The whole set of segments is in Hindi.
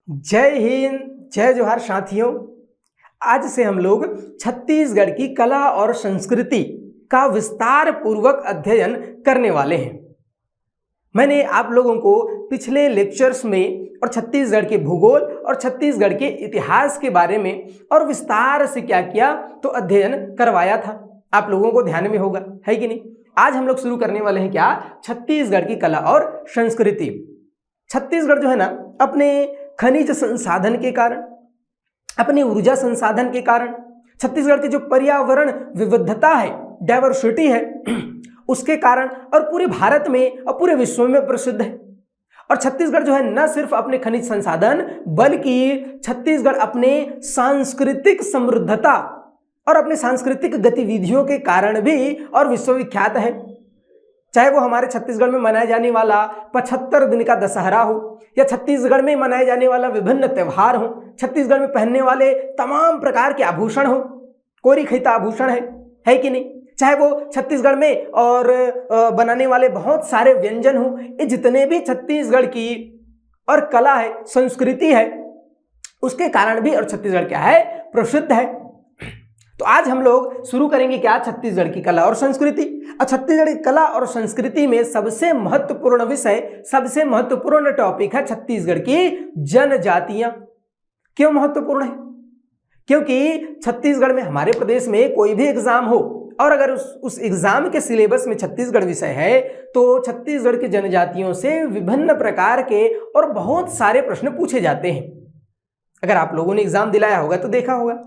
जय हिंद, जय जोहार साथियों। आज से हम लोग छत्तीसगढ़ की कला और संस्कृति का विस्तार पूर्वक अध्ययन करने वाले हैं। मैंने आप लोगों को पिछले लेक्चर्स में और छत्तीसगढ़ के भूगोल और छत्तीसगढ़ के इतिहास के बारे में और विस्तार से क्या किया तो अध्ययन करवाया था। आप लोगों को ध्यान में होगा, है कि नहीं। आज हम लोग शुरू करने वाले हैं क्या, छत्तीसगढ़ की कला और संस्कृति। छत्तीसगढ़ जो है ना, अपने खनिज संसाधन के कारण, अपनी ऊर्जा संसाधन के कारण, छत्तीसगढ़ की जो पर्यावरण विविधता है, डाइवर्सिटी है, उसके कारण और पूरे भारत में और पूरे विश्व में प्रसिद्ध है। और छत्तीसगढ़ जो है न सिर्फ अपने खनिज संसाधन बल्कि छत्तीसगढ़ अपने सांस्कृतिक समृद्धता और अपने सांस्कृतिक गतिविधियों के कारण भी और विश्वविख्यात है। चाहे वो हमारे छत्तीसगढ़ में मनाए जाने वाला 75 दिन का दशहरा हो, या छत्तीसगढ़ में मनाए जाने वाला विभिन्न त्यौहार हो, छत्तीसगढ़ में पहनने वाले तमाम प्रकार के आभूषण हो, कोरी खैता आभूषण है कि नहीं। चाहे वो छत्तीसगढ़ में और बनाने वाले बहुत सारे व्यंजन हो, ये जितने भी छत्तीसगढ़ की और कला है, संस्कृति है, उसके कारण भी और छत्तीसगढ़ क्या है, प्रसिद्ध है। तो आज हम लोग शुरू करेंगे क्या, छत्तीसगढ़ की कला और संस्कृति। और छत्तीसगढ़ की कला और संस्कृति में सबसे महत्वपूर्ण विषय, सबसे महत्वपूर्ण टॉपिक है छत्तीसगढ़ की जनजातियां। क्यों महत्वपूर्ण है? क्योंकि छत्तीसगढ़ में, हमारे प्रदेश में कोई भी एग्जाम हो और अगर उस एग्जाम के सिलेबस में छत्तीसगढ़ विषय है तो छत्तीसगढ़ की जनजातियों से विभिन्न प्रकार के और बहुत सारे प्रश्न पूछे जाते हैं। अगर आप लोगों ने एग्जाम दिलाया होगा तो देखा होगा।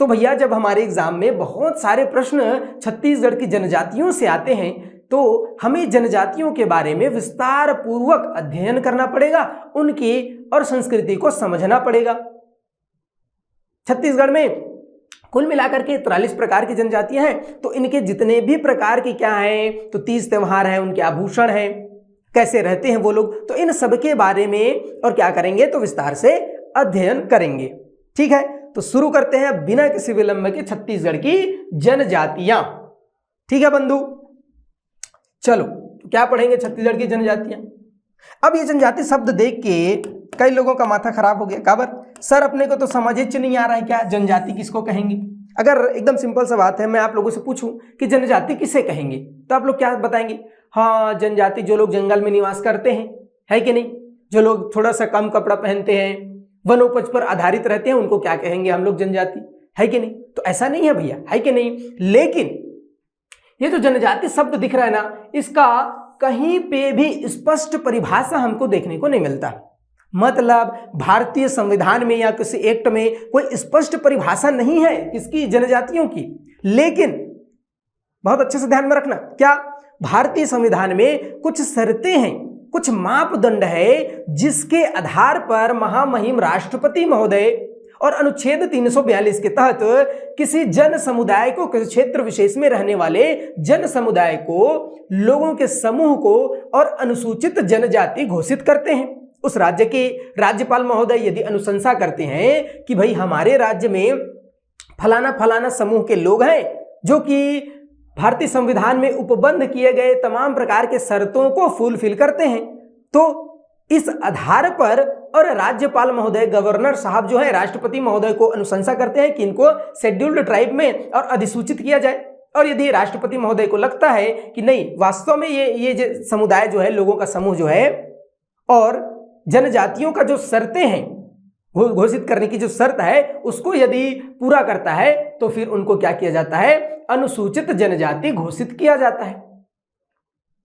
तो भैया, जब हमारे एग्जाम में बहुत सारे प्रश्न छत्तीसगढ़ की जनजातियों से आते हैं तो हमें जनजातियों के बारे में विस्तार पूर्वक अध्ययन करना पड़ेगा, उनकी और संस्कृति को समझना पड़ेगा। छत्तीसगढ़ में कुल मिलाकर के 43 प्रकार की जनजातियां हैं। तो इनके जितने भी प्रकार की क्या हैं, तो 30 त्योहार हैं, उनके आभूषण हैं, कैसे रहते हैं वो लोग, तो इन सब के बारे में और क्या करेंगे तो विस्तार से अध्ययन करेंगे। ठीक है, तो शुरू करते हैं बिना किसी विलंब के छत्तीसगढ़ की जनजातियां। ठीक है बंधु, चलो तो क्या पढ़ेंगे, छत्तीसगढ़ की जनजातियां। अब ये जनजाति शब्द देख के कई लोगों का माथा खराब हो गया। काबर सर, अपने को तो समझ ही नहीं आ रहा है क्या जनजाति किसको कहेंगे। अगर एकदम सिंपल सा बात है, मैं आप लोगों से पूछूं कि जनजाति किसे कहेंगे तो आप लोग क्या बताएंगे? हाँ, जनजाति जो लोग जंगल में निवास करते हैं, है कि नहीं, जो लोग थोड़ा सा कम कपड़ा पहनते हैं, वनोपज पर आधारित रहते हैं, उनको क्या कहेंगे हम लोग, जनजाति, है कि नहीं। तो ऐसा नहीं है भैया, है कि नहीं। लेकिन ये जो जनजाति शब्द दिख रहा है ना, इसका कहीं पे भी स्पष्ट परिभाषा हमको देखने को नहीं मिलता। मतलब भारतीय संविधान में या किसी एक्ट में कोई स्पष्ट परिभाषा नहीं है किसकी, जनजातियों की। लेकिन बहुत अच्छे से ध्यान में रखना, क्या भारतीय संविधान में कुछ शर्तें हैं, कुछ मापदंड है जिसके आधार पर महामहिम राष्ट्रपति महोदय और अनुच्छेद 342 के तहत किसी जन समुदाय को, किसी क्षेत्र विशेष में रहने वाले जन समुदाय को, लोगों के समूह को और अनुसूचित जनजाति घोषित करते हैं। उस राज्य के राज्यपाल महोदय यदि अनुशंसा करते हैं कि भाई हमारे राज्य में फलाना फलाना समूह के लोग हैं जो कि भारतीय संविधान में उपबंध किए गए तमाम प्रकार के शर्तों को फुलफिल करते हैं, तो इस आधार पर और राज्यपाल महोदय, गवर्नर साहब जो है, राष्ट्रपति महोदय को अनुशंसा करते हैं कि इनको शेड्यूल्ड ट्राइब में और अधिसूचित किया जाए। और यदि राष्ट्रपति महोदय को लगता है कि नहीं, वास्तव में ये समुदाय जो है, लोगों का समूह जो है और जनजातियों का जो शर्तें हैं, घोषित करने की जो शर्त है, उसको यदि पूरा करता है तो फिर उनको क्या किया जाता है, अनुसूचित जनजाति घोषित किया जाता है।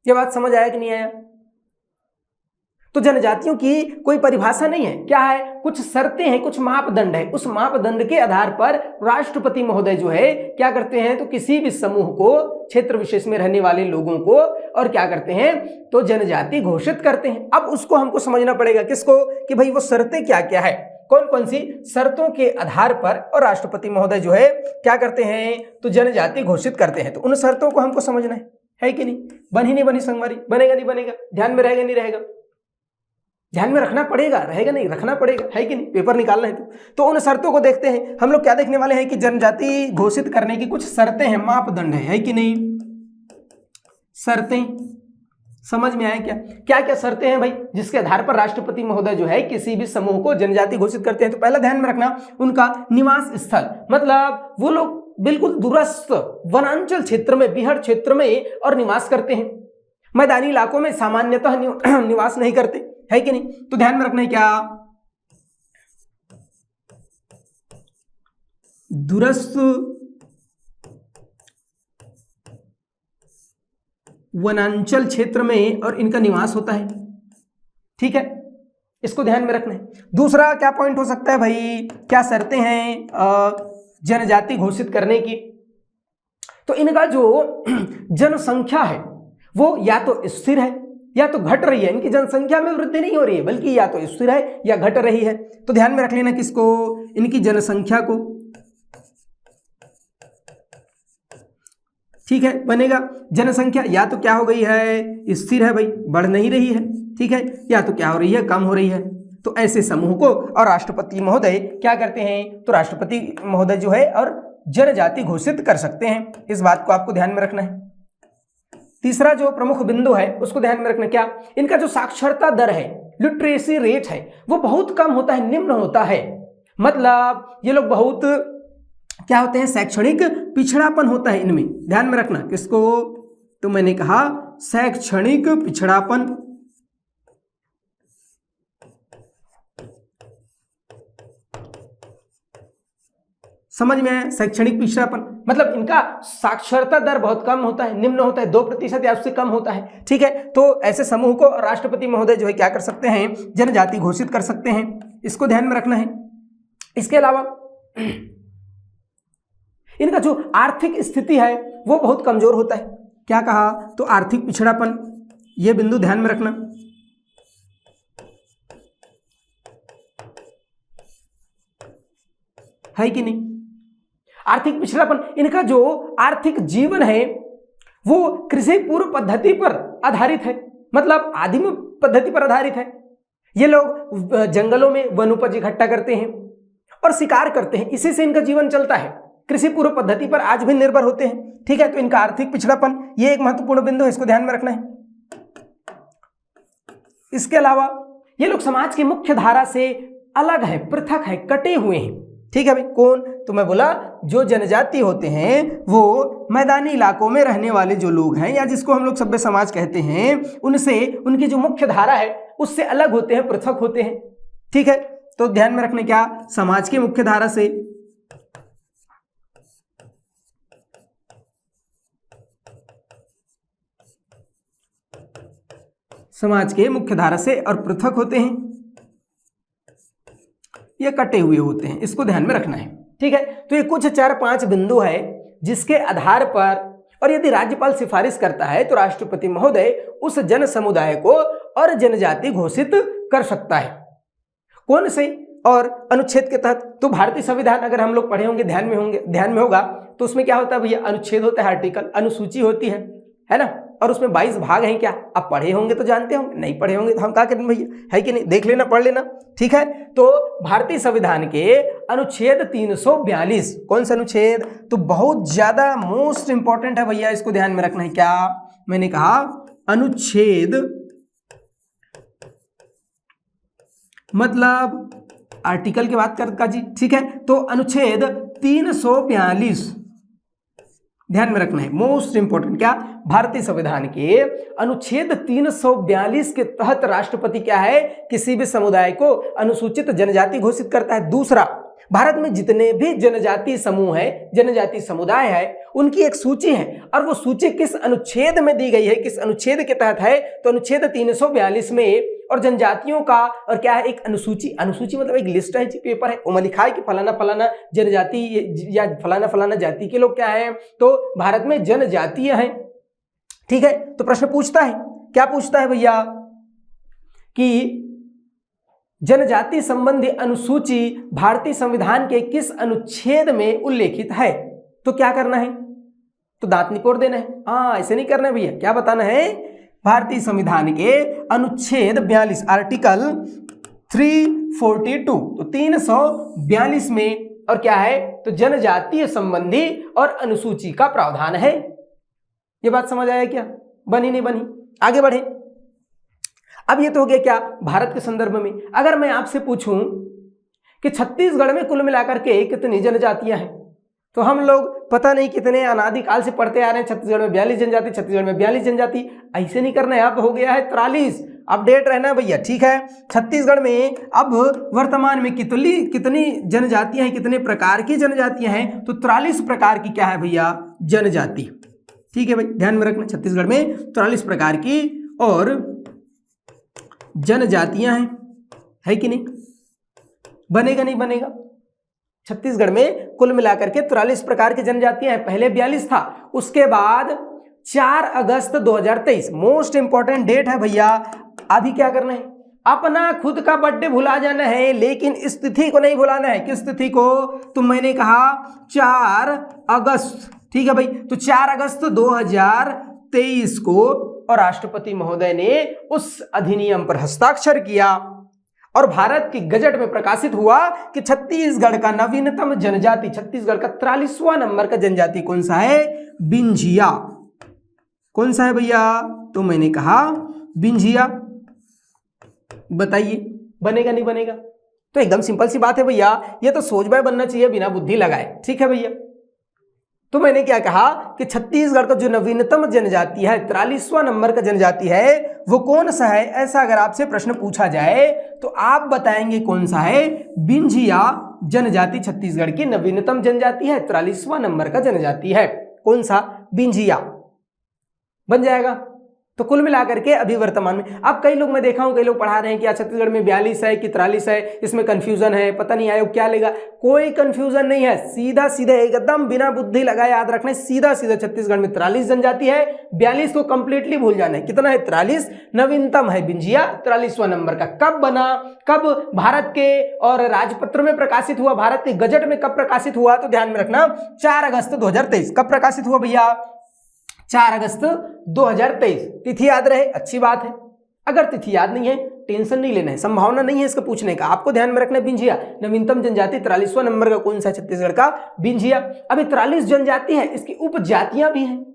ये बात समझ आया कि नहीं आया? तो जनजातियों की कोई परिभाषा नहीं है, क्या है, कुछ शर्तें हैं, कुछ मापदंड है। उस मापदंड के आधार पर राष्ट्रपति महोदय जो है क्या करते हैं, तो किसी भी समूह को, क्षेत्र विशेष में रहने वाले लोगों को और क्या करते हैं, तो जनजाति घोषित करते हैं। अब उसको हमको समझना पड़ेगा, किसको, कि भाई वो शर्तें क्या क्या है, कौन कौन सी शर्तों के आधार पर और राष्ट्रपति महोदय जो है क्या करते हैं, तो जनजाति घोषित करते हैं। तो उन शर्तों को हमको समझना है कि नहीं। बन ही नहीं बनी संगवारी, बनेगा नहीं बनेगा, ध्यान में रहेगा नहीं रहेगा, ध्यान में रखना पड़ेगा, रहेगा नहीं रखना पड़ेगा, है कि नहीं, पेपर निकालना है तो उन शर्तों को देखते हैं। हम लोग क्या देखने वाले हैं कि जनजाति घोषित करने की कुछ शर्तें हैं, मापदंड है कि नहीं, शर्तें। समझ में आया क्या? क्या क्या शर्तें हैं भाई जिसके आधार पर राष्ट्रपति महोदय जो है किसी भी समूह को जनजाति घोषित करते हैं? तो पहला ध्यान में रखना उनका निवास स्थल, मतलब वो लोग बिल्कुल दूरस्थ वनांचल क्षेत्र में, बिहड़ क्षेत्र में और निवास करते हैं, मैदानी इलाकों में सामान्यतः निवास नहीं करते, है कि नहीं? तो ध्यान में रखना है क्या, दूरस्थ वनांचल क्षेत्र में और इनका निवास होता है, ठीक है, इसको ध्यान में रखना है। दूसरा क्या पॉइंट हो सकता है भाई, क्या शर्तें हैं जनजाति घोषित करने की? तो इनका जो जनसंख्या है वो या तो स्थिर है या तो घट रही है, इनकी जनसंख्या में वृद्धि नहीं हो रही है बल्कि या तो स्थिर है या घट रही है। तो ध्यान में रख लेना किसको, इनकी जनसंख्या को, ठीक है, बनेगा जनसंख्या या तो क्या हो गई है, स्थिर है भाई, बढ़ नहीं रही है, ठीक है, या तो क्या हो रही है, कम हो रही है। तो ऐसे समूह को और राष्ट्रपति महोदय क्या करते हैं, तो राष्ट्रपति महोदय जो है और जनजाति घोषित कर सकते हैं, इस बात को आपको ध्यान में रखना है। तीसरा जो प्रमुख बिंदु है उसको ध्यान में रखना, क्या, इनका जो साक्षरता दर है, लिटरेसी रेट है, वो बहुत कम होता है, निम्न होता है, मतलब ये लोग बहुत क्या होते हैं, शैक्षणिक पिछड़ापन होता है इनमें, ध्यान में रखना किसको, तो मैंने कहा शैक्षणिक पिछड़ापन, समझ में आया, शैक्षणिक पिछड़ापन मतलब इनका साक्षरता दर बहुत कम होता है, निम्न होता है, 2% या उससे कम होता है, ठीक है। तो ऐसे समूह को राष्ट्रपति महोदय जो है क्या कर सकते हैं, जनजाति घोषित कर सकते हैं, इसको ध्यान में रखना है। इसके अलावा इनका जो आर्थिक स्थिति है वो बहुत कमजोर होता है, क्या कहा, तो आर्थिक पिछड़ापन, ये बिंदु ध्यान में रखना। है कि नहीं, आर्थिक पिछड़ापन, इनका जो आर्थिक जीवन है वो कृषि पूर्व पद्धति पर आधारित है, मतलब आदिम पद्धति पर आधारित है। ये लोग जंगलों में वनोपज इकट्ठा करते हैं और शिकार करते हैं, इसी से इनका जीवन चलता है, कृषि पूर्व पद्धति पर आज भी निर्भर होते हैं, ठीक है। तो इनका आर्थिक पिछड़ापन ये एक महत्वपूर्ण बिंदु है, इसको ध्यान में रखना है। इसके अलावा ये लोग समाज की मुख्य धारा से अलग है, पृथक है, कटे हुए हैं, ठीक है भाई। कौन, तो मैं बोला जो जनजाति होते हैं वो मैदानी इलाकों में रहने वाले जो लोग हैं या जिसको हम लोग सभ्य समाज कहते हैं, उनसे उनकी जो मुख्य धारा है उससे अलग होते हैं, पृथक होते हैं, ठीक है। तो ध्यान में रखने, क्या, समाज की मुख्य धारा से, समाज के मुख्य धारा से और पृथक होते हैं, ये कटे हुए होते हैं, इसको ध्यान में रखना है, ठीक है। तो ये कुछ 4-5 बिंदु है जिसके आधार पर, और यदि राज्यपाल सिफारिश करता है तो राष्ट्रपति महोदय उस जन समुदाय को और जनजाति घोषित कर सकता है। कौन से और अनुच्छेद के तहत, तो भारतीय संविधान अगर हम लोग पढ़े होंगे, ध्यान में होगा, तो उसमें क्या होता है भैया, अनुच्छेद होता है, आर्टिकल, अनुसूची होती है ना, और उसमें 22 भाग हैं। क्या आप पढ़े होंगे तो जानते होंगे, नहीं पढ़े होंगे तो हम क्या करें भैया, है कि नहीं, देख लेना, पढ़ लेना, ठीक है। तो भारतीय संविधान के अनुच्छेद 342, कौन सा अनुच्छेद, तो बहुत ज्यादा मोस्ट इंपॉर्टेंट है भैया, इसको ध्यान में रखना है। क्या मैंने कहा, अनुच्छेद मतलब आर्टिकल की बात कर जी, ठीक है। तो अनुच्छेद 342 ध्यान में रखना है, मोस्ट इंपोर्टेंट, क्या, भारतीय संविधान के अनुच्छेद 342 के तहत राष्ट्रपति क्या है, किसी भी समुदाय को अनुसूचित जनजाति घोषित करता है। दूसरा, भारत में जितने भी जनजाति समूह है, जनजाति समुदाय है, उनकी एक सूची है, और वो सूची किस अनुच्छेद में दी गई है, किस अनुच्छेद के तहत है, तो अनुच्छेद 342 में। और जनजातियों का और क्या है, एक अनुसूची मतलब एक लिस्ट है, पेपर है, उसमें लिखा है कि फलाना फलाना जनजाति या फलाना फलाना जाति के लोग क्या है, तो भारत में जनजातीय हैं, ठीक है। तो प्रश्न पूछता है, क्या पूछता है भैया, कि जनजाति संबंधी अनुसूची भारतीय संविधान के किस अनुच्छेद में उल्लेखित है, तो क्या करना है, तो दांत निपोड़ देना है, हाँ ऐसे नहीं करना है भैया, क्या बताना है, भारतीय संविधान के अनुच्छेद 42, आर्टिकल 342, तो 342 में, और क्या है, तो जनजातीय संबंधी और अनुसूची का प्रावधान है। ये बात समझ आया क्या, बनी नहीं बनी, आगे बढ़े। अब ये तो हो गया क्या, भारत के संदर्भ में। अगर मैं आपसे पूछूं कि छत्तीसगढ़ में कुल मिलाकर के कितनी जनजातियां हैं, तो हम लोग पता नहीं कितने अनादिकाल से पढ़ते आ रहे हैं, छत्तीसगढ़ में 42 जनजाति, छत्तीसगढ़ में 42 जनजाति। ऐसे नहीं करना है, अब हो गया है 43। अपडेट रहना है भैया, ठीक है। छत्तीसगढ़ में अब वर्तमान में कितनी जनजातियां हैं, कितने प्रकार की जनजातियां हैं, तो 43 प्रकार की क्या है भैया, जनजाति। ठीक है भाई, ध्यान में रखना, छत्तीसगढ़ में 43 प्रकार की और जनजातियां हैं, है कि नहीं? बनेगा नहीं बनेगा? छत्तीसगढ़ में कुल मिलाकर के 43 प्रकार की जनजातियां हैं, पहले 42 था, उसके बाद 4 अगस्त 2023 मोस्ट इंपॉर्टेंट डेट है भैया। अभी क्या करना है, अपना खुद का बर्थडे भुला जाना है, लेकिन इस तिथि को नहीं भुलाना है। किस तिथि को? तो मैंने कहा 4 अगस्त, ठीक है भाई। तो 4 अगस्त 2023 को और राष्ट्रपति महोदय ने उस अधिनियम पर हस्ताक्षर किया और भारत की गजट में प्रकाशित हुआ कि छत्तीसगढ़ का नवीनतम जनजाति, छत्तीसगढ़ का 43वां नंबर का जनजाति कौन सा है? बिंझिया। कौन सा है भैया? तो मैंने कहा बिंझिया। बताइए बनेगा नहीं बनेगा? तो एकदम सिंपल सी बात है भैया, ये तो सोच बाय बनना चाहिए बिना बुद्धि लगाए, ठीक है भैया। तो मैंने क्या कहा कि छत्तीसगढ़ का जो नवीनतम जनजाति है, 43वां नंबर का जनजाति है, वो कौन सा है? ऐसा अगर आपसे प्रश्न पूछा जाए तो आप बताएंगे कौन सा है? बिंझिया जनजाति छत्तीसगढ़ की नवीनतम जनजाति है, 43वां नंबर का जनजाति है। कौन सा? बिंझिया। बन जाएगा। तो कुल मिलाकर के अभी वर्तमान में, अब कई लोग मैं देखा हूं, कई लोग पढ़ा रहे हैं कि छत्तीसगढ़ में 42 है कि 43 है, इसमें कंफ्यूजन है, पता नहीं आयोग क्या लेगा। कोई कंफ्यूजन नहीं है, सीधा सीधा एकदम बिना बुद्धि लगाए याद रखना है, सीधा सीधा छत्तीसगढ़ में 43 जनजाति है, 42 को कंप्लीटली भूल जाना है। कितना है? 43। नवीनतम है बिंझिया, 43वां नंबर का। कब बना, कब भारत के और राजपत्र में प्रकाशित हुआ, भारत के गजट में कब प्रकाशित हुआ? तो ध्यान में रखना 4 अगस्त 2023। कब प्रकाशित हुआ भैया? 4 अगस्त 2023। तिथि याद रहे, अच्छी बात है। अगर तिथि याद नहीं है, टेंशन नहीं लेना है, संभावना नहीं है इसका पूछने का। आपको ध्यान में रखना है बिंझिया नवीनतम जनजाति 43वां नंबर का कौन सा? छत्तीसगढ़ का बिंझिया। अभी 43 जनजाति है, इसकी उपजातियां भी हैं।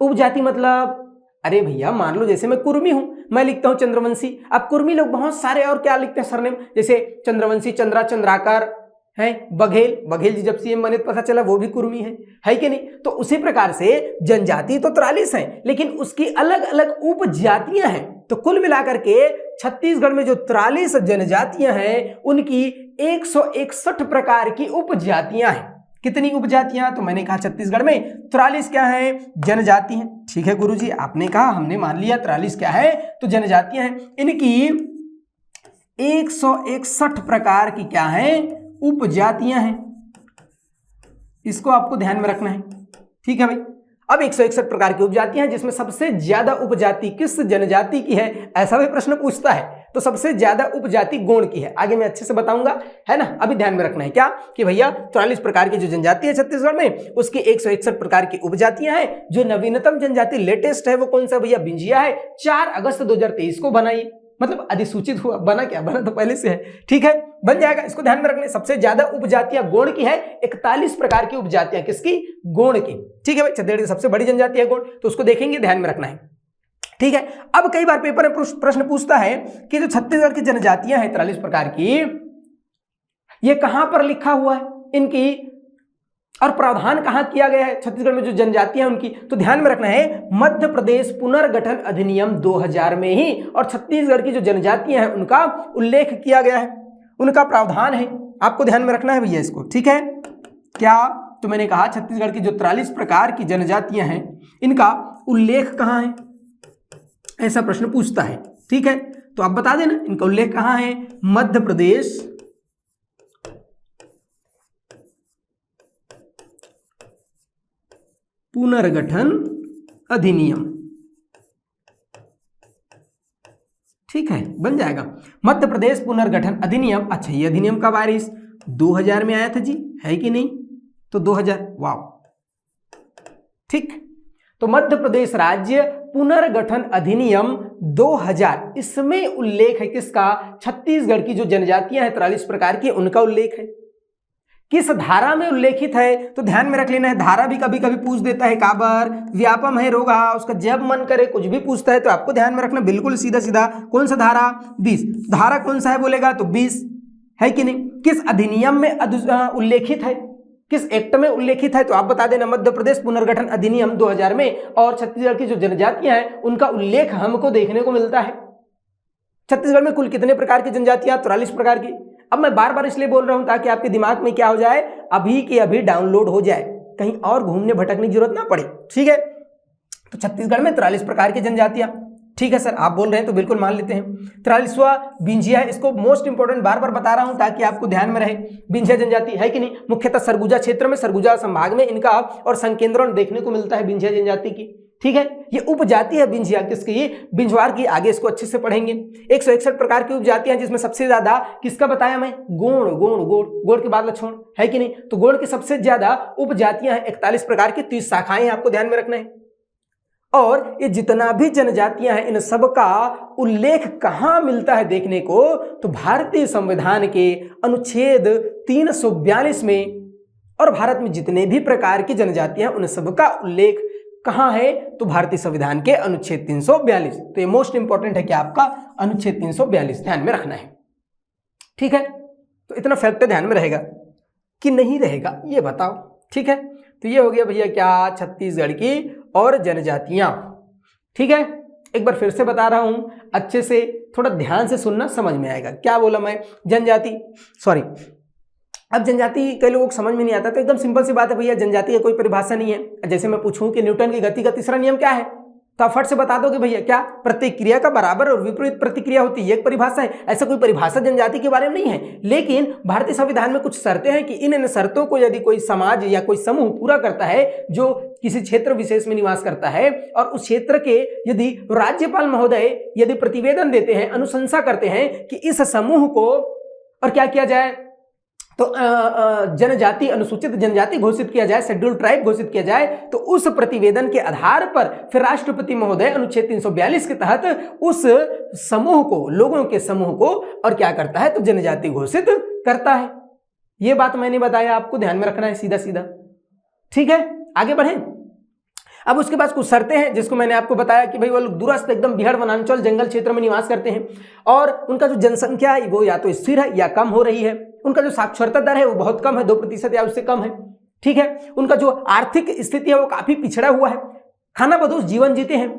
उपजाति मतलब, अरे भैया मान लो जैसे मैं कुर्मी हूं, मैं लिखता हूं चंद्रवंशी। अब कुर्मी लोग बहुत सारे और क्या लिखते हैं सरनेम, जैसे चंद्रवंशी, चंद्रा, चंद्राकर है, बघेल जी जब सीएम बने तो पता चला वो भी कुर्मी है कि नहीं? तो उसी प्रकार से जनजाति तो 43 है, लेकिन उसकी अलग अलग उपजातियां हैं। तो कुल मिलाकर के छत्तीसगढ़ में जो 43 जनजातियां हैं, उनकी 161 प्रकार की उपजातियां हैं। कितनी उपजातियां? तो मैंने कहा छत्तीसगढ़ में 43 क्या है? जनजाति हैं। ठीक है गुरुजी, आपने कहा, हमने मान लिया 43 क्या है? तो जनजातियां हैं। इनकी 161 प्रकार की क्या है? उपजातियां हैं। इसको आपको ध्यान में रखना है, ठीक है भाई। अब 161 प्रकार की उपजातियां हैं, जिसमें सबसे ज्यादा उपजाति किस जनजाति की है, ऐसा भी प्रश्न पूछता है। तो सबसे ज्यादा उपजाति गोंड की है, आगे मैं अच्छे से बताऊंगा, है ना। अभी ध्यान में रखना है क्या कि भैया 43 प्रकार की जो जनजाति है छत्तीसगढ़ में, उसकी 161 प्रकार की उपजातियां हैं। जो नवीनतम जनजाति लेटेस्ट है वो कौन सा भैया? बिंझिया है। 4 अगस्त 2023 को बनाई, मतलब अधिसूचित हुआ, बना क्या? बना तो पहले से है, ठीक है, बन जाएगा। इसको ध्यान में रखना। सबसे ज्यादा उपजातियां गोंड की है, 41 प्रकार की उपजातियां किसकी? गोंड की, ठीक है भाई। छत्तीसगढ़ की सबसे बड़ी जनजाति है गोंड, तो उसको देखेंगे, ध्यान में रखना है, ठीक है। अब कई बार पेपर में प्रश्न पूछता है कि जो छत्तीसगढ़ की जनजातियां हैं 43 प्रकार की, ये कहां पर लिखा हुआ है इनकी, और प्रावधान कहां किया गया है छत्तीसगढ़ में जो जनजातियां उनकी? तो ध्यान में रखना है, मध्य प्रदेश पुनर्गठन अधिनियम 2000 में ही और छत्तीसगढ़ की जो जनजातियां हैं उनका उल्लेख किया गया है, उनका प्रावधान है। आपको ध्यान में रखना है भैया इसको, ठीक है। क्या? तो मैंने कहा छत्तीसगढ़ की जो 43 प्रकार की जनजातियां हैं, इनका उल्लेख कहां है, ऐसा प्रश्न पूछता है, ठीक है। तो आप बता देना इनका उल्लेख कहां है? मध्य प्रदेश पुनर्गठन अधिनियम, ठीक है, बन जाएगा। मध्य प्रदेश पुनर्गठन अधिनियम। अच्छा, ये अधिनियम कब आया? 2000 में आया था जी, है कि नहीं? तो 2000, वाह, ठीक। तो मध्य प्रदेश राज्य पुनर्गठन अधिनियम 2000, इसमें उल्लेख है किसका? छत्तीसगढ़ की जो जनजातियां हैं 43 प्रकार की, उनका उल्लेख है। किस धारा में उल्लेखित है, तो ध्यान में रख लेना है, धारा भी कभी कभी पूछ देता है, काबर व्यापम है रोगा, उसका जब मन करे कुछ भी पूछता है, तो आपको ध्यान में रखना बिल्कुल सीधा सीधा। कौन सा धारा? 20। धारा कौन सा है बोलेगा तो 20 है कि नहीं। किस अधिनियम में उल्लेखित है, किस एक्ट में उल्लेखित है, तो आप बता देना मध्य प्रदेश पुनर्गठन अधिनियम 2000 में। और छत्तीसगढ़ की जो जनजातियां हैं उनका उल्लेख हमको देखने को मिलता है। छत्तीसगढ़ में कुल कितने प्रकार की जनजातियां? 43 प्रकार की। अब मैं बार बार इसलिए बोल रहा हूं ताकि आपके दिमाग में क्या हो जाए, अभी के अभी डाउनलोड हो जाए, कहीं और घूमने भटकने की जरूरत ना पड़े। ठीक है, तो छत्तीसगढ़ में 43 प्रकार की जनजातियां। ठीक है सर, आप बोल रहे हैं तो बिल्कुल मान लेते हैं। 43वां बिंजिया है, इसको मोस्ट इंपोर्टेंट बार बार बता रहा हूं ताकि आपको ध्यान में रहे। बिंजिया जनजाति है कि नहीं, मुख्यतः सरगुजा क्षेत्र में, सरगुजा संभाग में इनका और संकेंद्रण देखने को मिलता है बिंजिया जनजाति की। ठीक है, ये उपजाति है बिंजिया किसकी? बिंजवार की। आगे इसको अच्छे से पढ़ेंगे। 161 प्रकार की उपजातियां, जिसमें सबसे ज्यादा किसका बताया मैं? गोंड। गोंड के बाद लक्षण है कि नहीं, तो गोंड की सबसे ज्यादा उपजातियां हैं, 41 प्रकार की, 30 शाखाएं हैं, आपको ध्यान में रखना है। और ये जितना भी जनजातियां हैं इन सब का उल्लेख कहां मिलता है देखने को, तो भारतीय संविधान के अनुच्छेद 342 में। और भारत में जितने भी प्रकार की जनजातियां उन सब का उल्लेख कहां है, तो भारतीय संविधान के अनुच्छेद 342। तो ये मोस्ट इंपॉर्टेंट है कि आपका अनुच्छेद 342 ध्यान में रखना है। ठीक है, तो इतना फैक्ट ध्यान में रहेगा कि नहीं रहेगा ये बताओ। ठीक है, तो ये हो गया भैया क्या, छत्तीसगढ़ की और जनजातियां। ठीक है, एक बार फिर से बता रहा हूं, अच्छे से थोड़ा ध्यान से सुनना, समझ में आएगा। क्या बोला मैं? जनजाति, सॉरी, अब जनजाति कई लोगों को समझ में नहीं आता, तो एकदम सिंपल सी बात है भैया, जनजाति की कोई परिभाषा नहीं है। जैसे मैं पूछूं कि न्यूटन की गति का तीसरा नियम क्या है, तो आप फट से बता दोगे भैया क्या? प्रत्येक क्रिया का बराबर और विपरीत प्रतिक्रिया होती है, एक परिभाषा है। ऐसा कोई परिभाषा जनजाति के बारे में नहीं है, लेकिन भारतीय संविधान में कुछ शर्तें हैं कि इन शर्तों को यदि कोई समाज या कोई समूह पूरा करता है, जो किसी क्षेत्र विशेष में निवास करता है, और उस क्षेत्र के यदि राज्यपाल महोदय यदि प्रतिवेदन देते हैं, अनुशंसा करते हैं कि इस समूह को और क्या किया जाए, तो जनजाति, अनुसूचित जनजाति घोषित किया जाए, शेड्यूल्ड ट्राइब घोषित किया जाए, तो उस प्रतिवेदन के आधार पर फिर राष्ट्रपति महोदय अनुच्छेद 342 के तहत उस समूह को, लोगों के समूह को और क्या करता है, तो जनजाति घोषित करता है। ये बात मैंने बताया, आपको ध्यान में रखना है सीधा सीधा। ठीक है, आगे बढ़ें। अब उसके बाद कुछ शर्तें हैं जिसको मैंने आपको बताया कि भाई वो लोग दूरस्थ एकदम बिहार वनांचल जंगल क्षेत्र में निवास करते हैं, और उनका जो जनसंख्या है वो या तो स्थिर है या कम हो रही है। उनका जो साक्षरता दर है वो बहुत कम है, 2% या उससे कम है। ठीक है, उनका जो आर्थिक स्थिति है वो काफी पिछड़ा हुआ है, खानाबदोश जीवन जीते हैं,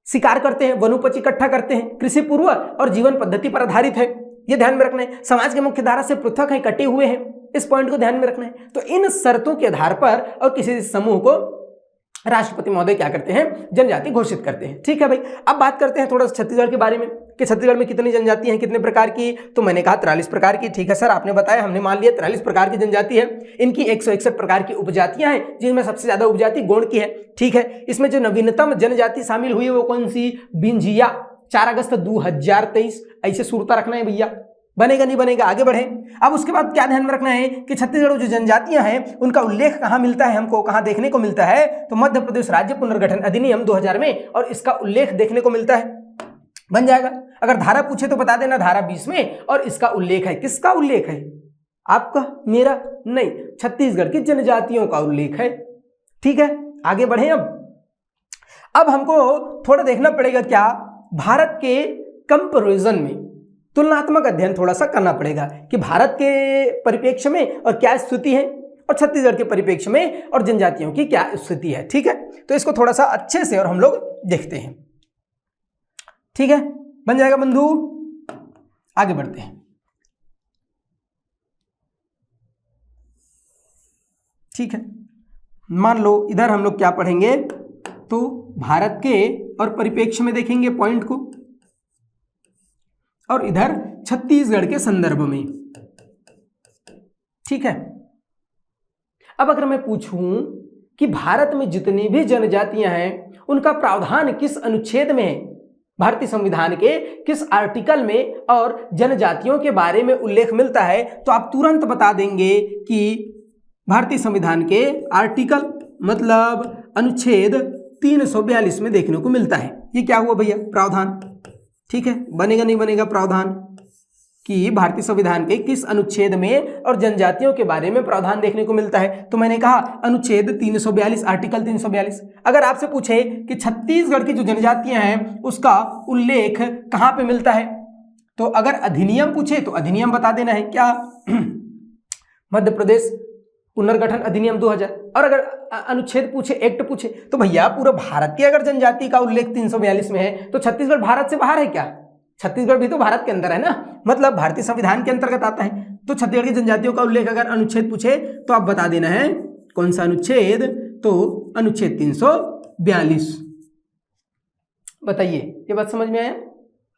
शिकार करते हैं, वनोपज इकट्ठा करते हैं, कृषि पूर्व और जीवन पद्धति पर आधारित है। ये ध्यान में रखना है। समाज के मुख्य धारा से पृथक है, कटे हुए हैं, इस पॉइंट को ध्यान में रखना है। तो इन शर्तों के आधार पर और किसी समूह को राष्ट्रपति महोदय क्या करते हैं, जनजाति घोषित करते हैं। ठीक है भाई, अब बात करते हैं थोड़ा छत्तीसगढ़ के बारे में कि छत्तीसगढ़ में कितनी जनजाति हैं, कितने प्रकार की। तो मैंने कहा 43 प्रकार की। ठीक है सर, आपने बताया, हमने मान लिया 43 प्रकार की जनजाति है। इनकी 161 प्रकार की उपजातियां हैं, जिनमें सबसे ज्यादा उपजाति गोंड की है। ठीक है, इसमें जो नवीनतम जनजाति शामिल हुई है वो कौन सी? बिंजिया, 4 अगस्त 2023। ऐसे सुरता रखना है भैया, बनेगा नहीं बनेगा, आगे बढ़े। अब उसके बाद क्या ध्यान में रखना है कि छत्तीसगढ़ जो जनजातियां हैं उनका उल्लेख कहां मिलता है, हमको कहां देखने को मिलता है, तो मध्य प्रदेश राज्य पुनर्गठन अधिनियम 2000 में, और इसका उल्लेख देखने को मिलता है। बन जाएगा। अगर धारा पूछे तो बता देना, धारा 20 में, और इसका उल्लेख है। किसका उल्लेख है? आपका, मेरा नहीं, छत्तीसगढ़ की जनजातियों का उल्लेख है। ठीक है, आगे बढ़े। अब हमको थोड़ा देखना पड़ेगा क्या, भारत के कंपैरिजन में तुलनात्मक अध्ययन थोड़ा सा करना पड़ेगा कि भारत के परिप्रेक्ष्य में और क्या स्थिति है, और छत्तीसगढ़ के परिप्रेक्ष्य में और जनजातियों की क्या स्थिति है। ठीक है, तो इसको थोड़ा सा अच्छे से और हम लोग देखते हैं। ठीक है, बन जाएगा बंधु, आगे बढ़ते हैं। ठीक है, मान लो इधर हम लोग क्या पढ़ेंगे, तो भारत के और परिप्रेक्ष्य में देखेंगे पॉइंट को, और इधर छत्तीसगढ़ के संदर्भ में। ठीक है, अब अगर मैं पूछूं कि भारत में जितनी भी जनजातियां हैं उनका प्रावधान किस अनुच्छेद में है, भारतीय संविधान के किस आर्टिकल में और जनजातियों के बारे में उल्लेख मिलता है, तो आप तुरंत बता देंगे कि भारतीय संविधान के आर्टिकल मतलब अनुच्छेद 342 में देखने को मिलता है। ये क्या हुआ भैया, प्रावधान। ठीक है, बनेगा नहीं बनेगा प्रावधान। कि भारतीय संविधान के किस अनुच्छेद में और जनजातियों के बारे में प्रावधान देखने को मिलता है, तो मैंने कहा अनुच्छेद 342, आर्टिकल 342। अगर आपसे पूछे कि छत्तीसगढ़ की जो जनजातियां हैं उसका उल्लेख कहां पे मिलता है, तो अगर अधिनियम पूछे तो अधिनियम बता देना है क्या, मध्य प्रदेश पुनर्गठन अधिनियम 2000। और अगर अनुच्छेद पूछे, एक्ट पूछे, तो भैया पूरा भारत की अगर जनजाति का उल्लेख 342 में है तो छत्तीसगढ़ भारत से बाहर है क्या? छत्तीसगढ़ भी तो भारत के अंदर है ना, मतलब भारतीय संविधान के अंतर्गत आता है। तो छत्तीसगढ़ की जनजातियों का उल्लेख अगर अनुच्छेद पूछे तो आप बता देना है कौन सा अनुच्छेद, तो अनुच्छेद 342। बताइए, ये बात समझ में आया?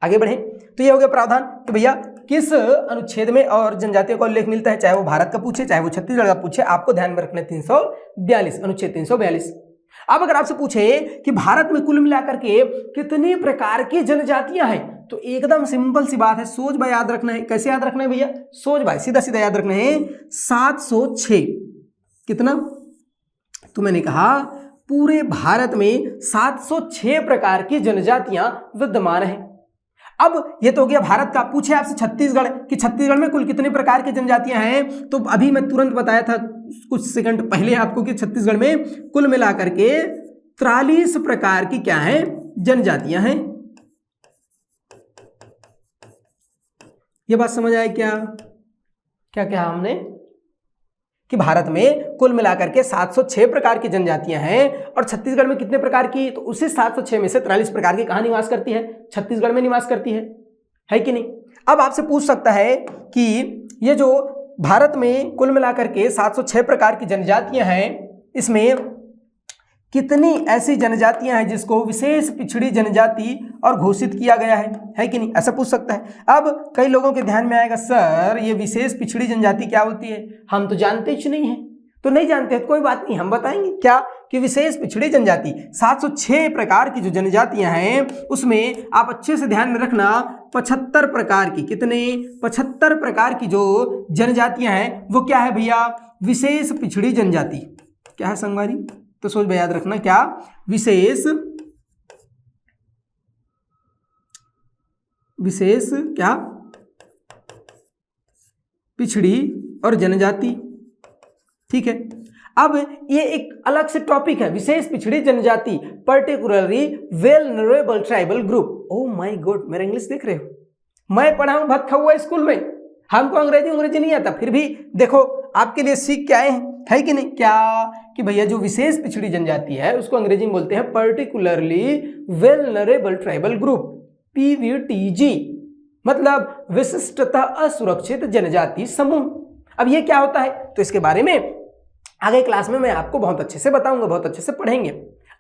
आगे बढ़े। तो ये हो गया प्रावधान कि भैया किस अनुच्छेद में और जनजातियों का उल्लेख मिलता है, चाहे वो भारत का पूछे चाहे वो छत्तीसगढ़ का पूछे, आपको ध्यान में रखना है 342, अनुच्छेद 342। अब अगर आपसे पूछे कि भारत में कुल मिलाकर के कितने प्रकार की जनजातियां हैं, तो एकदम सिंपल सी बात है, सोच बाय याद रखना है। कैसे याद रखना है भैया? सोच बाय, सीधा सीधा याद रखना है। 706। कितना? तो मैंने कहा पूरे भारत में 706 प्रकार की जनजातियां विद्यमान हैं। अब ये तो हो गया भारत का। पूछे आपसे छत्तीसगढ़ कि छत्तीसगढ़ में कुल कितने प्रकार की जनजातियां हैं, तो अभी मैं तुरंत बताया था कुछ सेकंड पहले आपको कि छत्तीसगढ़ में कुल मिलाकर के 43 प्रकार की क्या है, जनजातियां हैं। ये बात समझ आए क्या? क्या कहा हमने कि भारत में कुल मिलाकर के 706 प्रकार की जनजातियां हैं, और छत्तीसगढ़ में कितने प्रकार की, तो उसी 706 में से 43 प्रकार की कहां निवास करती है? छत्तीसगढ़ में निवास करती है कि नहीं? अब आपसे पूछ सकता है कि ये जो भारत में कुल मिलाकर के 706 प्रकार की जनजातियां हैं, इसमें कितनी ऐसी जनजातियां हैं जिसको विशेष पिछड़ी जनजाति और घोषित किया गया है कि नहीं? ऐसा पूछ सकता है। अब कई लोगों के ध्यान में आएगा, सर ये विशेष पिछड़ी जनजाति क्या होती है, हम तो जानते ही नहीं हैं। तो नहीं जानते हैं तो कोई बात नहीं, हम बताएंगे क्या कि विशेष पिछड़ी जनजाति 706 प्रकार की जो जनजातियां हैं उसमें आप अच्छे से ध्यान में रखना 75 प्रकार की, कितने? 75 प्रकार की जो जनजातियां हैं वो क्या है भैया? विशेष पिछड़ी जनजाति। क्या है संगवारी? तो सोच याद रखना, क्या? विशेष क्या? पिछड़ी और जनजाति। ठीक है। अब ये एक अलग से टॉपिक है, विशेष पिछड़ी जनजाति, particularly vulnerable tribal group. Oh my God, मेरा इंग्लिश देख रहे हो? मैं पढ़ा हूं भक्त हुआ स्कूल में, हमको अंग्रेजी नहीं आता, फिर भी देखो आपके लिए सीख के आए हैं, है कि नहीं? क्या कि भैया जो विशेष पिछड़ी जनजाति है उसको अंग्रेजी में बोलते हैं particularly vulnerable tribal group, PVTG, मतलब विशिष्टता असुरक्षित जनजाति समूह। अब ये क्या होता है, तो इसके बारे में आगे क्लास में मैं आपको बहुत अच्छे से बताऊंगा, बहुत अच्छे से पढ़ेंगे।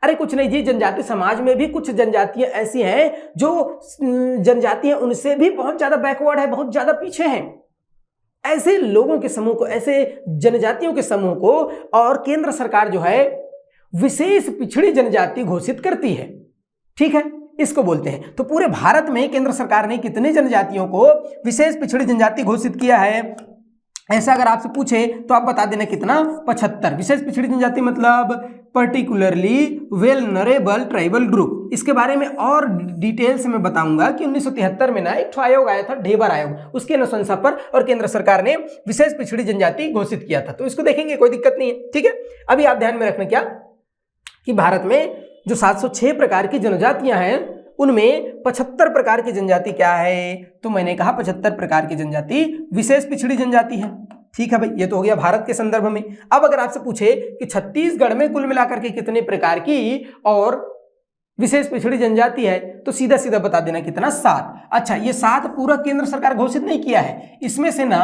अरे कुछ नहीं जी, जनजाति समाज में भी कुछ जनजातियां ऐसी हैं जो जनजातियां उनसे भी बहुत ज्यादा बैकवर्ड है, बहुत ज्यादा पीछे हैं। ऐसे लोगों के समूह को, ऐसे जनजातियों के समूह को और केंद्र सरकार जो है विशेष पिछड़ी जनजाति घोषित करती है। ठीक है, इसको बोलते हैं। तो पूरे भारत में केंद्र सरकार ने कितने जनजातियों को विशेष पिछड़ी जनजाति घोषित किया है, ऐसा अगर आपसे पूछे तो आप बता देना कितना? 75। विशेष पिछड़ी जनजाति मतलब पर्टिकुलरली वेलनरेबल ट्राइबल ग्रुप। इसके बारे में और डिटेल से मैं बताऊंगा कि 1973 में ना एक आयोग आया था, ढेबर आयोग, उसके अनुशंसा पर और केंद्र सरकार ने विशेष पिछड़ी जनजाति घोषित किया था। तो इसको देखेंगे, कोई दिक्कत नहीं है। ठीक है, अभी आप ध्यान में रखना क्या कि भारत में जो 706 प्रकार की जनजातियां हैं उनमें 75 प्रकार की जनजाति क्या है, तो मैंने कहा 75 प्रकार की जनजाति विशेष पिछड़ी जनजाति है। ठीक है भाई, ये तो हो गया भारत के संदर्भ में। अब अगर आपसे पूछे कि छत्तीसगढ़ में कुल मिलाकर के कितने प्रकार की और विशेष पिछड़ी जनजाति है, तो सीधा सीधा बता देना कितना? 7। अच्छा, ये 7 पूरा केंद्र सरकार घोषित नहीं किया है, इसमें से ना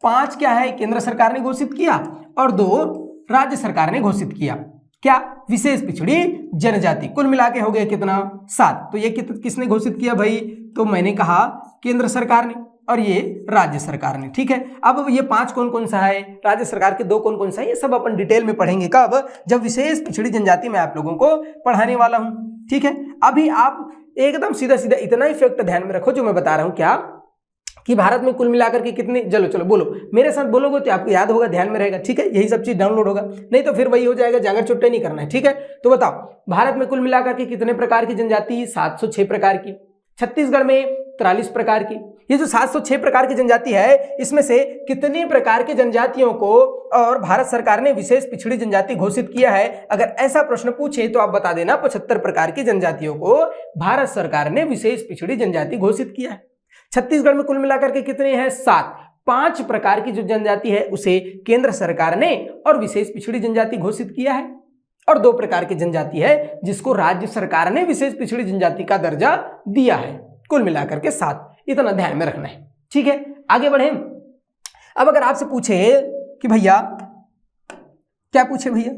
5 क्या है केंद्र सरकार ने घोषित किया और 2 राज्य सरकार ने घोषित किया। क्या? विशेष पिछड़ी जनजाति। कुल मिला के हो गया कितना? 7। तो ये किसने घोषित किया भाई? तो मैंने कहा केंद्र सरकार ने और ये राज्य सरकार ने। ठीक है, अब ये 5 कौन कौन सा है, राज्य सरकार के 2 कौन कौन सा है, ये सब अपन डिटेल में पढ़ेंगे। कब? जब विशेष पिछड़ी जनजाति में आप लोगों को पढ़ाने वाला हूं। ठीक है, अभी आप एकदम सीधा सीधा इतना ही फैक्ट ध्यान में रखो जो मैं बता रहा हूं, क्या कि भारत में कुल मिलाकर के कितने, चलो बोलो, मेरे साथ बोलोगे तो आपको याद होगा, ध्यान में रहेगा। ठीक है, यही सब चीज डाउनलोड होगा, नहीं तो फिर वही हो जाएगा, जागर चुट्टे नहीं करना है। ठीक है, तो बताओ भारत में कुल मिलाकर के कितने प्रकार की जनजाति? 706 प्रकार की। छत्तीसगढ़ में 43 प्रकार की। ये जो 706 प्रकार की जनजाति है, इसमें से कितनी प्रकार की जनजातियों को और भारत सरकार ने विशेष पिछड़ी जनजाति घोषित किया है? अगर ऐसा प्रश्न पूछे तो आप बता देना 75 प्रकार की जनजातियों को भारत सरकार ने विशेष पिछड़ी जनजाति घोषित किया है। छत्तीसगढ़ में कुल मिलाकर के कितने हैं? 7। 5 प्रकार की जो जनजाति है उसे केंद्र सरकार ने और विशेष पिछड़ी जनजाति घोषित किया है, और 2 प्रकार की जनजाति है जिसको राज्य सरकार ने विशेष पिछड़ी जनजाति का दर्जा दिया है। कुल मिलाकर के 7, इतना ध्यान में रखना है। ठीक है, आगे बढ़े। अब अगर आपसे पूछे कि भैया, क्या पूछे भैया,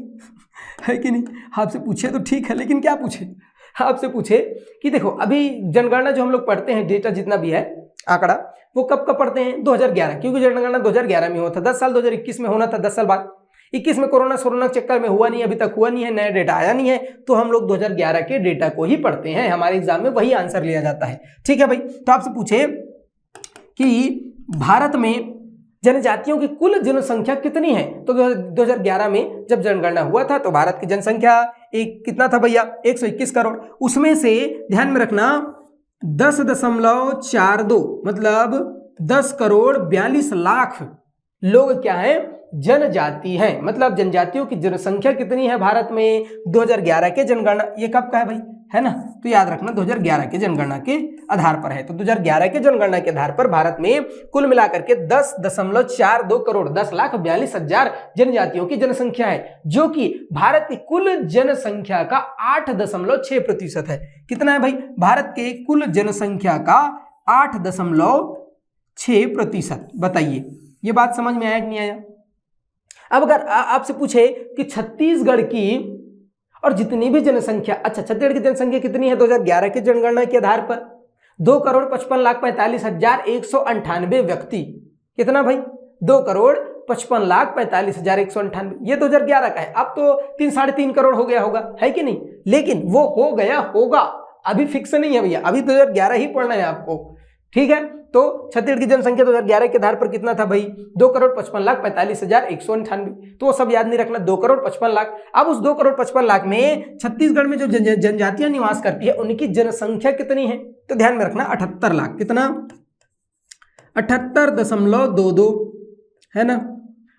है कि नहीं? आपसे पूछे तो ठीक है, लेकिन क्या पूछे? आपसे पूछे कि देखो अभी जनगणना जो हम लोग पढ़ते हैं, डेटा जितना भी है आंकड़ा, वो कब कब पढ़ते हैं? 2011, क्योंकि जनगणना 2011 में हुआ था। 10 साल 2021 में होना था, 10 साल बाद। 21 में कोरोना चक्कर में हुआ नहीं, अभी तक हुआ नहीं है, नया डेटा आया नहीं है, तो हम लोग 2011 के डेटा को ही पढ़ते हैं। हमारे एग्जाम में वही आंसर लिया जाता है। ठीक है भाई, तो आपसे पूछे कि भारत में जनजातियों की कुल जनसंख्या कितनी है? तो 2011 में जब जनगणना हुआ था तो भारत की जनसंख्या कितना था भैया? 121 करोड़। उसमें से ध्यान में रखना 10.42, मतलब 10 करोड़ 42 लाख लोग क्या है? जनजाति है। मतलब जनजातियों की जनसंख्या कितनी है भारत में? 2011 के जनगणना, ये कब का है भाई, है ना? तो याद रखना 2011 के जनगणना के आधार पर है। तो 2011 के जनगणना के आधार पर भारत में कुल मिलाकर के 10.42 करोड़ 10,42,000 जनजातियों की जनसंख्या है, जो कि भारत की कुल जनसंख्या का 8.6% है। कितना है भाई? भारत के कुल जनसंख्या का 8.6%। बताइए, ये बात समझ में आया कि नहीं आया? अब अगर आपसे पूछे कि छत्तीसगढ़ की और जितनी भी जनसंख्या, अच्छा छत्तीसगढ़ की जनसंख्या कितनी है 2011 की जनगणना के आधार पर? 2,55,45,198 व्यक्ति। कितना भाई? 2,55,45,198। ये 2011 का है। अब तो 3-3.5 करोड़ हो गया होगा, है कि नहीं? लेकिन वो हो गया होगा, अभी फिक्स नहीं है भैया, अभी 2011 ही पढ़ना है आपको। ठीक है, तो छत्तीसगढ़ की जनसंख्या 2011 के आधार पर कितना था भाई? 2,55,45,198। तो वो सब याद नहीं रखना, 2,55,00,000। अब उस 2,55,00,000 में छत्तीसगढ़ में जो जनजातियां निवास करती है उनकी जनसंख्या कितनी है? तो ध्यान में रखना 78 लाख। कितना? 78.22, है ना?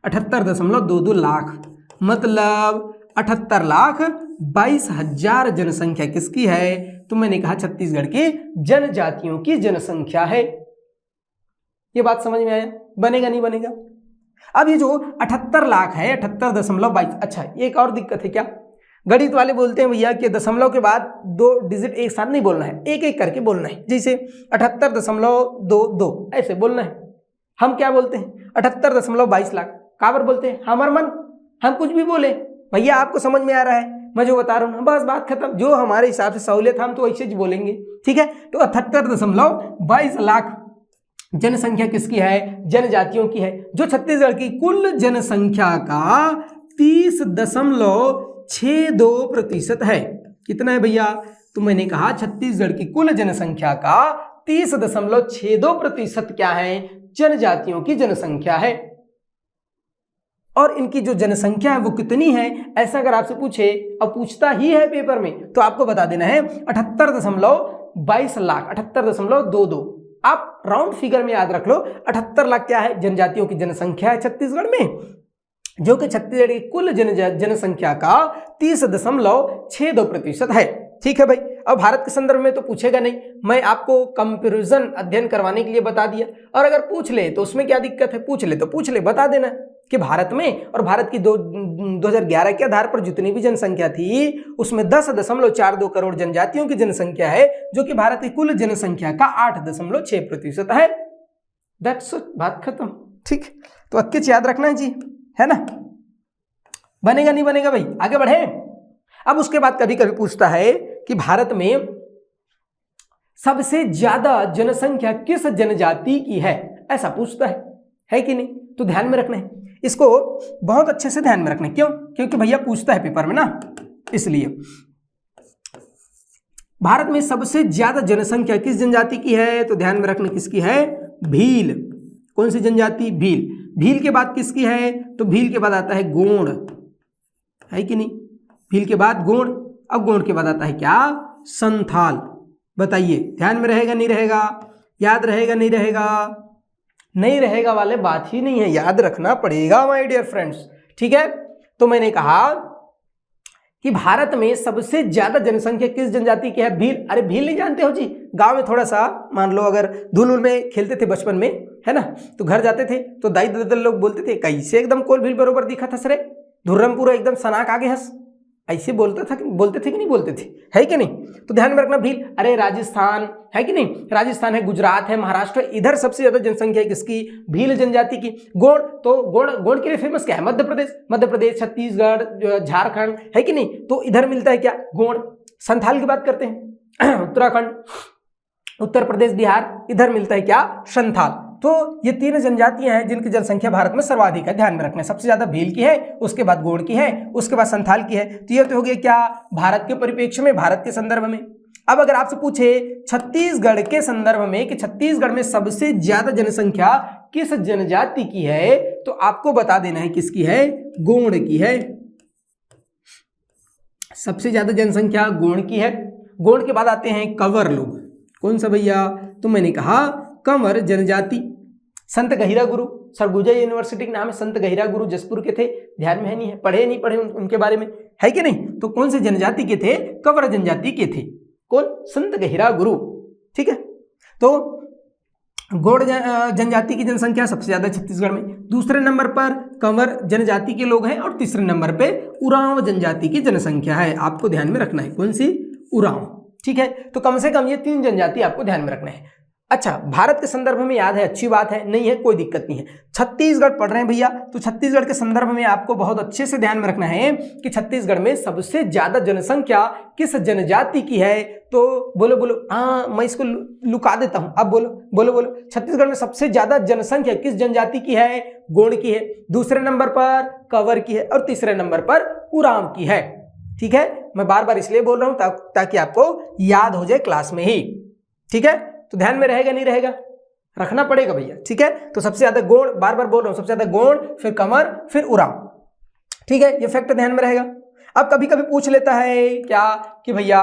78.22 लाख, मतलब 78,22,000 जनसंख्या किसकी है? तो मैंने कहा छत्तीसगढ़ की जनजातियों की जनसंख्या है। ये बात समझ में आया? बनेगा नहीं बनेगा? अब ये जो 78 लाख है, 78.22, अच्छा एक और दिक्कत है क्या? गणित वाले बोलते हैं भैया कि दशमलव के बाद 2 डिजिट एक साथ नहीं बोलना है, एक एक करके बोलना है। जैसे 78.22 ऐसे बोलना है। हम क्या बोलते हैं? 78.22 लाख। काबर बोलते हैं? हमार मन, हम कुछ भी बोले भैया, आपको समझ में आ रहा है मैं जो बता रहा हूँ, बस बात खत्म। जो हमारे हिसाब से सहूलियत हम तो ऐसे ही बोलेंगे। ठीक है, तो 78.22 लाख जनसंख्या किसकी है? जनजातियों की है, जो छत्तीसगढ़ की कुल जनसंख्या का 30.62% है। कितना है भैया? तो मैंने कहा छत्तीसगढ़ की कुल जनसंख्या का 30.62% क्या है? जनजातियों की जनसंख्या है। और इनकी जो जनसंख्या है वो कितनी है, ऐसा अगर आपसे पूछे, और पूछता ही है पेपर में, तो आपको बता देना है 78.22 लाख, 78.22। आप राउंड फिगर में याद रख लो, 78 लाख क्या है? जनजातियों की जनसंख्या है छत्तीसगढ़ में, जो कि छत्तीसगढ़ की कुल जनसंख्या का 30.62% है। ठीक है भाई। अब भारत के संदर्भ में तो पूछेगा नहीं, मैं आपको कंपैरिजन अध्ययन करवाने के लिए बता दिया। और अगर पूछ ले तो उसमें क्या दिक्कत है? पूछ ले तो पूछ ले, बता देना कि भारत में और भारत की 2011 के आधार पर जितनी भी जनसंख्या थी उसमें 10.42 करोड़ जनजातियों की जनसंख्या है, जो कि भारत की कुल जनसंख्या का 8.6% है। दैट्स इट, बात खत्म। ठीक, तो अच्छे से याद रखना है जी, है ना? बनेगा नहीं बनेगा भाई? आगे बढ़े। अब उसके बाद कभी कभी पूछता है कि भारत में सबसे ज्यादा जनसंख्या किस जनजाति की है, ऐसा पूछता है कि नहीं? तो ध्यान में रखना है, इसको बहुत अच्छे से ध्यान में रखना है। क्यों? क्योंकि भैया पूछता है पेपर में ना, इसलिए। भारत में सबसे ज्यादा जनसंख्या किस जनजाति की है? तो ध्यान में रखना किसकी है? भील। कौन सी जनजाति? भील। भील के बाद किसकी है? तो भील के बाद आता है गोंड, है कि नहीं? भील के बाद गोंड, अब गोंड के बाद आता है क्या? संथाल। बताइए ध्यान में रहेगा नहीं रहेगा? याद रहेगा नहीं रहेगा? नहीं रहेगा वाले बात ही नहीं है, याद रखना पड़ेगा माय डियर फ्रेंड्स। ठीक है, तो मैंने कहा कि भारत में सबसे ज्यादा जनसंख्या किस जनजाति की है? भील। अरे भील नहीं जानते हो जी? गांव में थोड़ा सा मान लो अगर धूल उल में खेलते थे बचपन में, है ना, तो घर जाते थे तो दाई दादा लोग बोलते थे कैसे एकदम कोल भील बरोबर दिखा था सरे, धुर्रम पूरा एकदम सनाक आगे हंस, ऐसे बोलते थे कि नहीं बोलते थे, है कि नहीं? तो ध्यान में रखना भील। अरे राजस्थान है कि नहीं, राजस्थान है, गुजरात है, महाराष्ट्र, इधर सबसे ज्यादा जनसंख्या है किसकी? भील जनजाति की। गोंड, तो गोंड के लिए फेमस क्या है? मध्य प्रदेश, छत्तीसगढ़, झारखंड, है कि नहीं? तो इधर मिलता है क्या? गोंड। संथाल की बात करते हैं उत्तराखंड, उत्तर प्रदेश, बिहार, इधर मिलता है क्या? संथाल। तो ये तीन जनजातियां हैं जिनकी जनसंख्या भारत में सर्वाधिक है, ध्यान में रखना। सबसे ज्यादा भील की है, उसके बाद गोंड की है, उसके बाद संथाल की है। तो ये तो हो गया क्या? भारत के परिप्रेक्ष्य में, भारत के संदर्भ में। अब अगर आपसे पूछे छत्तीसगढ़ के संदर्भ में कि छत्तीसगढ़ में सबसे ज्यादा जनसंख्या किस जनजाति की है, तो आपको बता देना है किसकी है? गोंड की है। सबसे ज्यादा जनसंख्या गोंड की है। गोंड के बाद आते हैं कंवर लोग। कौन सा भैया? तो मैंने कहा कंवर जनजाति। संत गहिरा गुरु, सरगुजा यूनिवर्सिटी के नाम है, संत गहिरा गुरु जसपुर के थे, ध्यान में है नहीं है? नहीं पढ़े उनके बारे में, है कि नहीं? तो कौन से जनजाति के थे? कंवर जनजाति के थे। कौन? संत गहिरा गुरु। ठीक है, तो गोंड जनजाति की जनसंख्या सबसे ज्यादा छत्तीसगढ़ में, दूसरे नंबर पर कंवर जनजाति के लोग हैं और तीसरे नंबर पे उरांव जनजाति की जनसंख्या है। आपको ध्यान में रखना है कौन सी? उरांव। ठीक है, तो कम से कम ये तीन जनजाति आपको ध्यान में रखना है। अच्छा, भारत के संदर्भ में याद है, अच्छी बात है, नहीं है कोई दिक्कत नहीं है। छत्तीसगढ़ पढ़ रहे हैं भैया, तो छत्तीसगढ़ के संदर्भ में आपको बहुत अच्छे से ध्यान में रखना है कि छत्तीसगढ़ में सबसे ज्यादा जनसंख्या किस जनजाति की है। तो बोलो बोलो, हाँ मैं इसको लुका देता हूं, अब बोलो। छत्तीसगढ़ में सबसे ज्यादा जनसंख्या किस जनजाति की है? गोंड की है, दूसरे नंबर पर कंवर की है और तीसरे नंबर पर उरांव की है। ठीक है, मैं बार बार इसलिए बोल रहा हूं ताकि आपको याद हो जाए क्लास में ही। ठीक है, तो ध्यान में रहेगा नहीं रहेगा? रखना पड़ेगा भैया। ठीक है, तो सबसे ज्यादा गोंड, बार बार बोल रहा हूं, सबसे ज्यादा गोंड, फिर कंवर, फिर उरांव। ठीक है, ये फैक्ट ध्यान में रहेगा। अब कभी कभी पूछ लेता है क्या कि भैया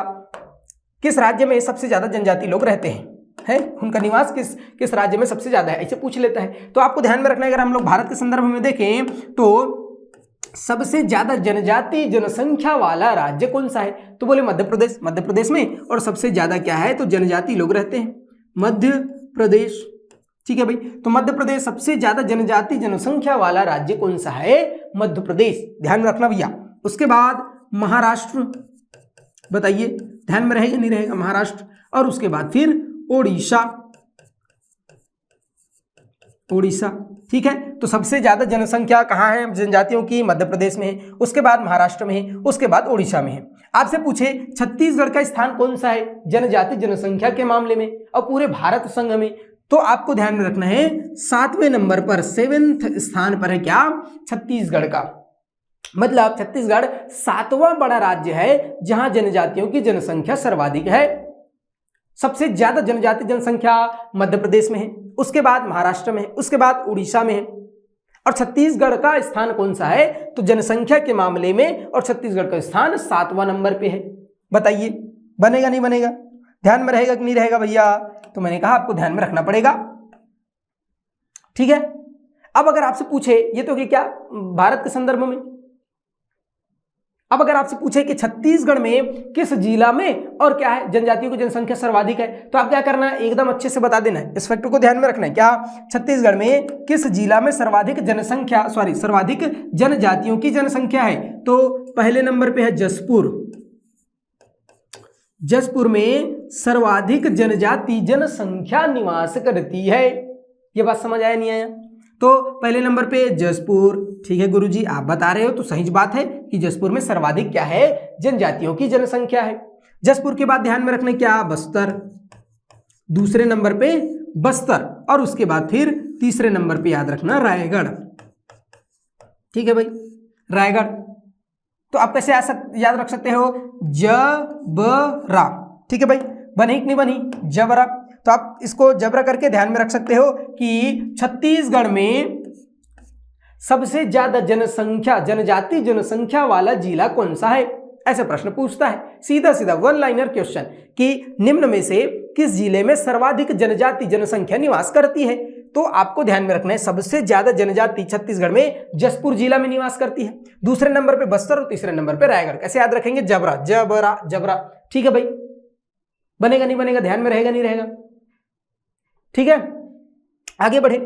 किस राज्य में सबसे ज्यादा जनजाति लोग रहते हैं, उनका निवास किस राज्य में सबसे ज्यादा है, ऐसे पूछ लेता है। तो आपको ध्यान में रखना है, अगर हम लोग भारत के संदर्भ में देखें तो सबसे ज्यादा जनजाति जनसंख्या वाला राज्य कौन सा है? तो बोले मध्य प्रदेश में। और सबसे ज्यादा क्या है? तो जनजाति लोग रहते हैं मध्य प्रदेश। ठीक है भाई, तो मध्य प्रदेश सबसे ज्यादा जनजाति जनसंख्या वाला राज्य कौन सा है? मध्य प्रदेश, ध्यान में रखना भैया। उसके बाद महाराष्ट्र, बताइए ध्यान में रहेगा नहीं रहेगा? महाराष्ट्र। और उसके बाद फिर ओडिशा। ठीक है, तो सबसे ज्यादा जनसंख्या कहाँ है जनजातियों की? मध्य प्रदेश में है, उसके बाद महाराष्ट्र में है, उसके बाद ओडिशा में है। आपसे पूछे छत्तीसगढ़ का स्थान कौन सा है जनजाति जनसंख्या के मामले में और पूरे भारत संघ में, तो आपको ध्यान में रखना है 7वें नंबर पर, 7वें स्थान पर है क्या? छत्तीसगढ़ का। मतलब छत्तीसगढ़ 7वां बड़ा राज्य है जहां जनजातियों की जनसंख्या सर्वाधिक है। सबसे ज्यादा जनजाति जनसंख्या मध्य प्रदेश में है, उसके बाद महाराष्ट्र में है, उसके बाद उड़ीसा में है। और छत्तीसगढ़ का स्थान कौन सा है? तो जनसंख्या के मामले में और छत्तीसगढ़ का स्थान 7वां नंबर पे है। बताइए बनेगा नहीं बनेगा? ध्यान में रहेगा कि नहीं रहेगा भैया? तो मैंने कहा आपको ध्यान में रखना पड़ेगा। ठीक है, अब अगर आपसे पूछे, ये तो क्या भारत के संदर्भ में, अब अगर आपसे पूछे कि छत्तीसगढ़ में किस जिला में और क्या है जनजातियों की जनसंख्या सर्वाधिक है, तो आप क्या करना है? एकदम अच्छे से बता देना है, इस फैक्टर को ध्यान में रखना है। क्या छत्तीसगढ़ में किस जिला में सर्वाधिक जनजातियों की जनसंख्या है? तो पहले नंबर पे है जसपुर। जसपुर में सर्वाधिक जनजाति जनसंख्या निवास करती है। ये बात समझ आया नहीं आया? तो पहले नंबर पे जसपुर। ठीक है गुरुजी, आप बता रहे हो तो सही बात है कि जसपुर में सर्वाधिक क्या है? जनजातियों की जनसंख्या है। जसपुर के बाद ध्यान में रखना क्या? बस्तर। दूसरे नंबर पे बस्तर और उसके बाद फिर तीसरे नंबर पे याद रखना रायगढ़। ठीक है भाई, रायगढ़। तो आप कैसे याद रख सकते हो? जबरा। ठीक है भाई, बनी कि नहीं बनी? जबरा। तो आप इसको जबरा करके ध्यान में रख सकते हो कि छत्तीसगढ़ में सबसे ज्यादा जनसंख्या जनजाति जनसंख्या वाला जिला कौन सा है? ऐसे प्रश्न पूछता है, सीधा सीधा वन लाइनर क्वेश्चन कि निम्न में से किस जिले में सर्वाधिक जनजाति जनसंख्या निवास करती है। तो आपको ध्यान में रखना है सबसे ज्यादा जनजाति छत्तीसगढ़ में जसपुर जिला में निवास करती है, दूसरे नंबर पे बस्तर और तीसरे नंबर पे रायगढ़। कैसे याद रखेंगे? जबरा जबरा जबरा। ठीक है भाई, बनेगा नहीं बनेगा? ध्यान में रहेगा नहीं रहेगा? ठीक है, आगे बढ़े।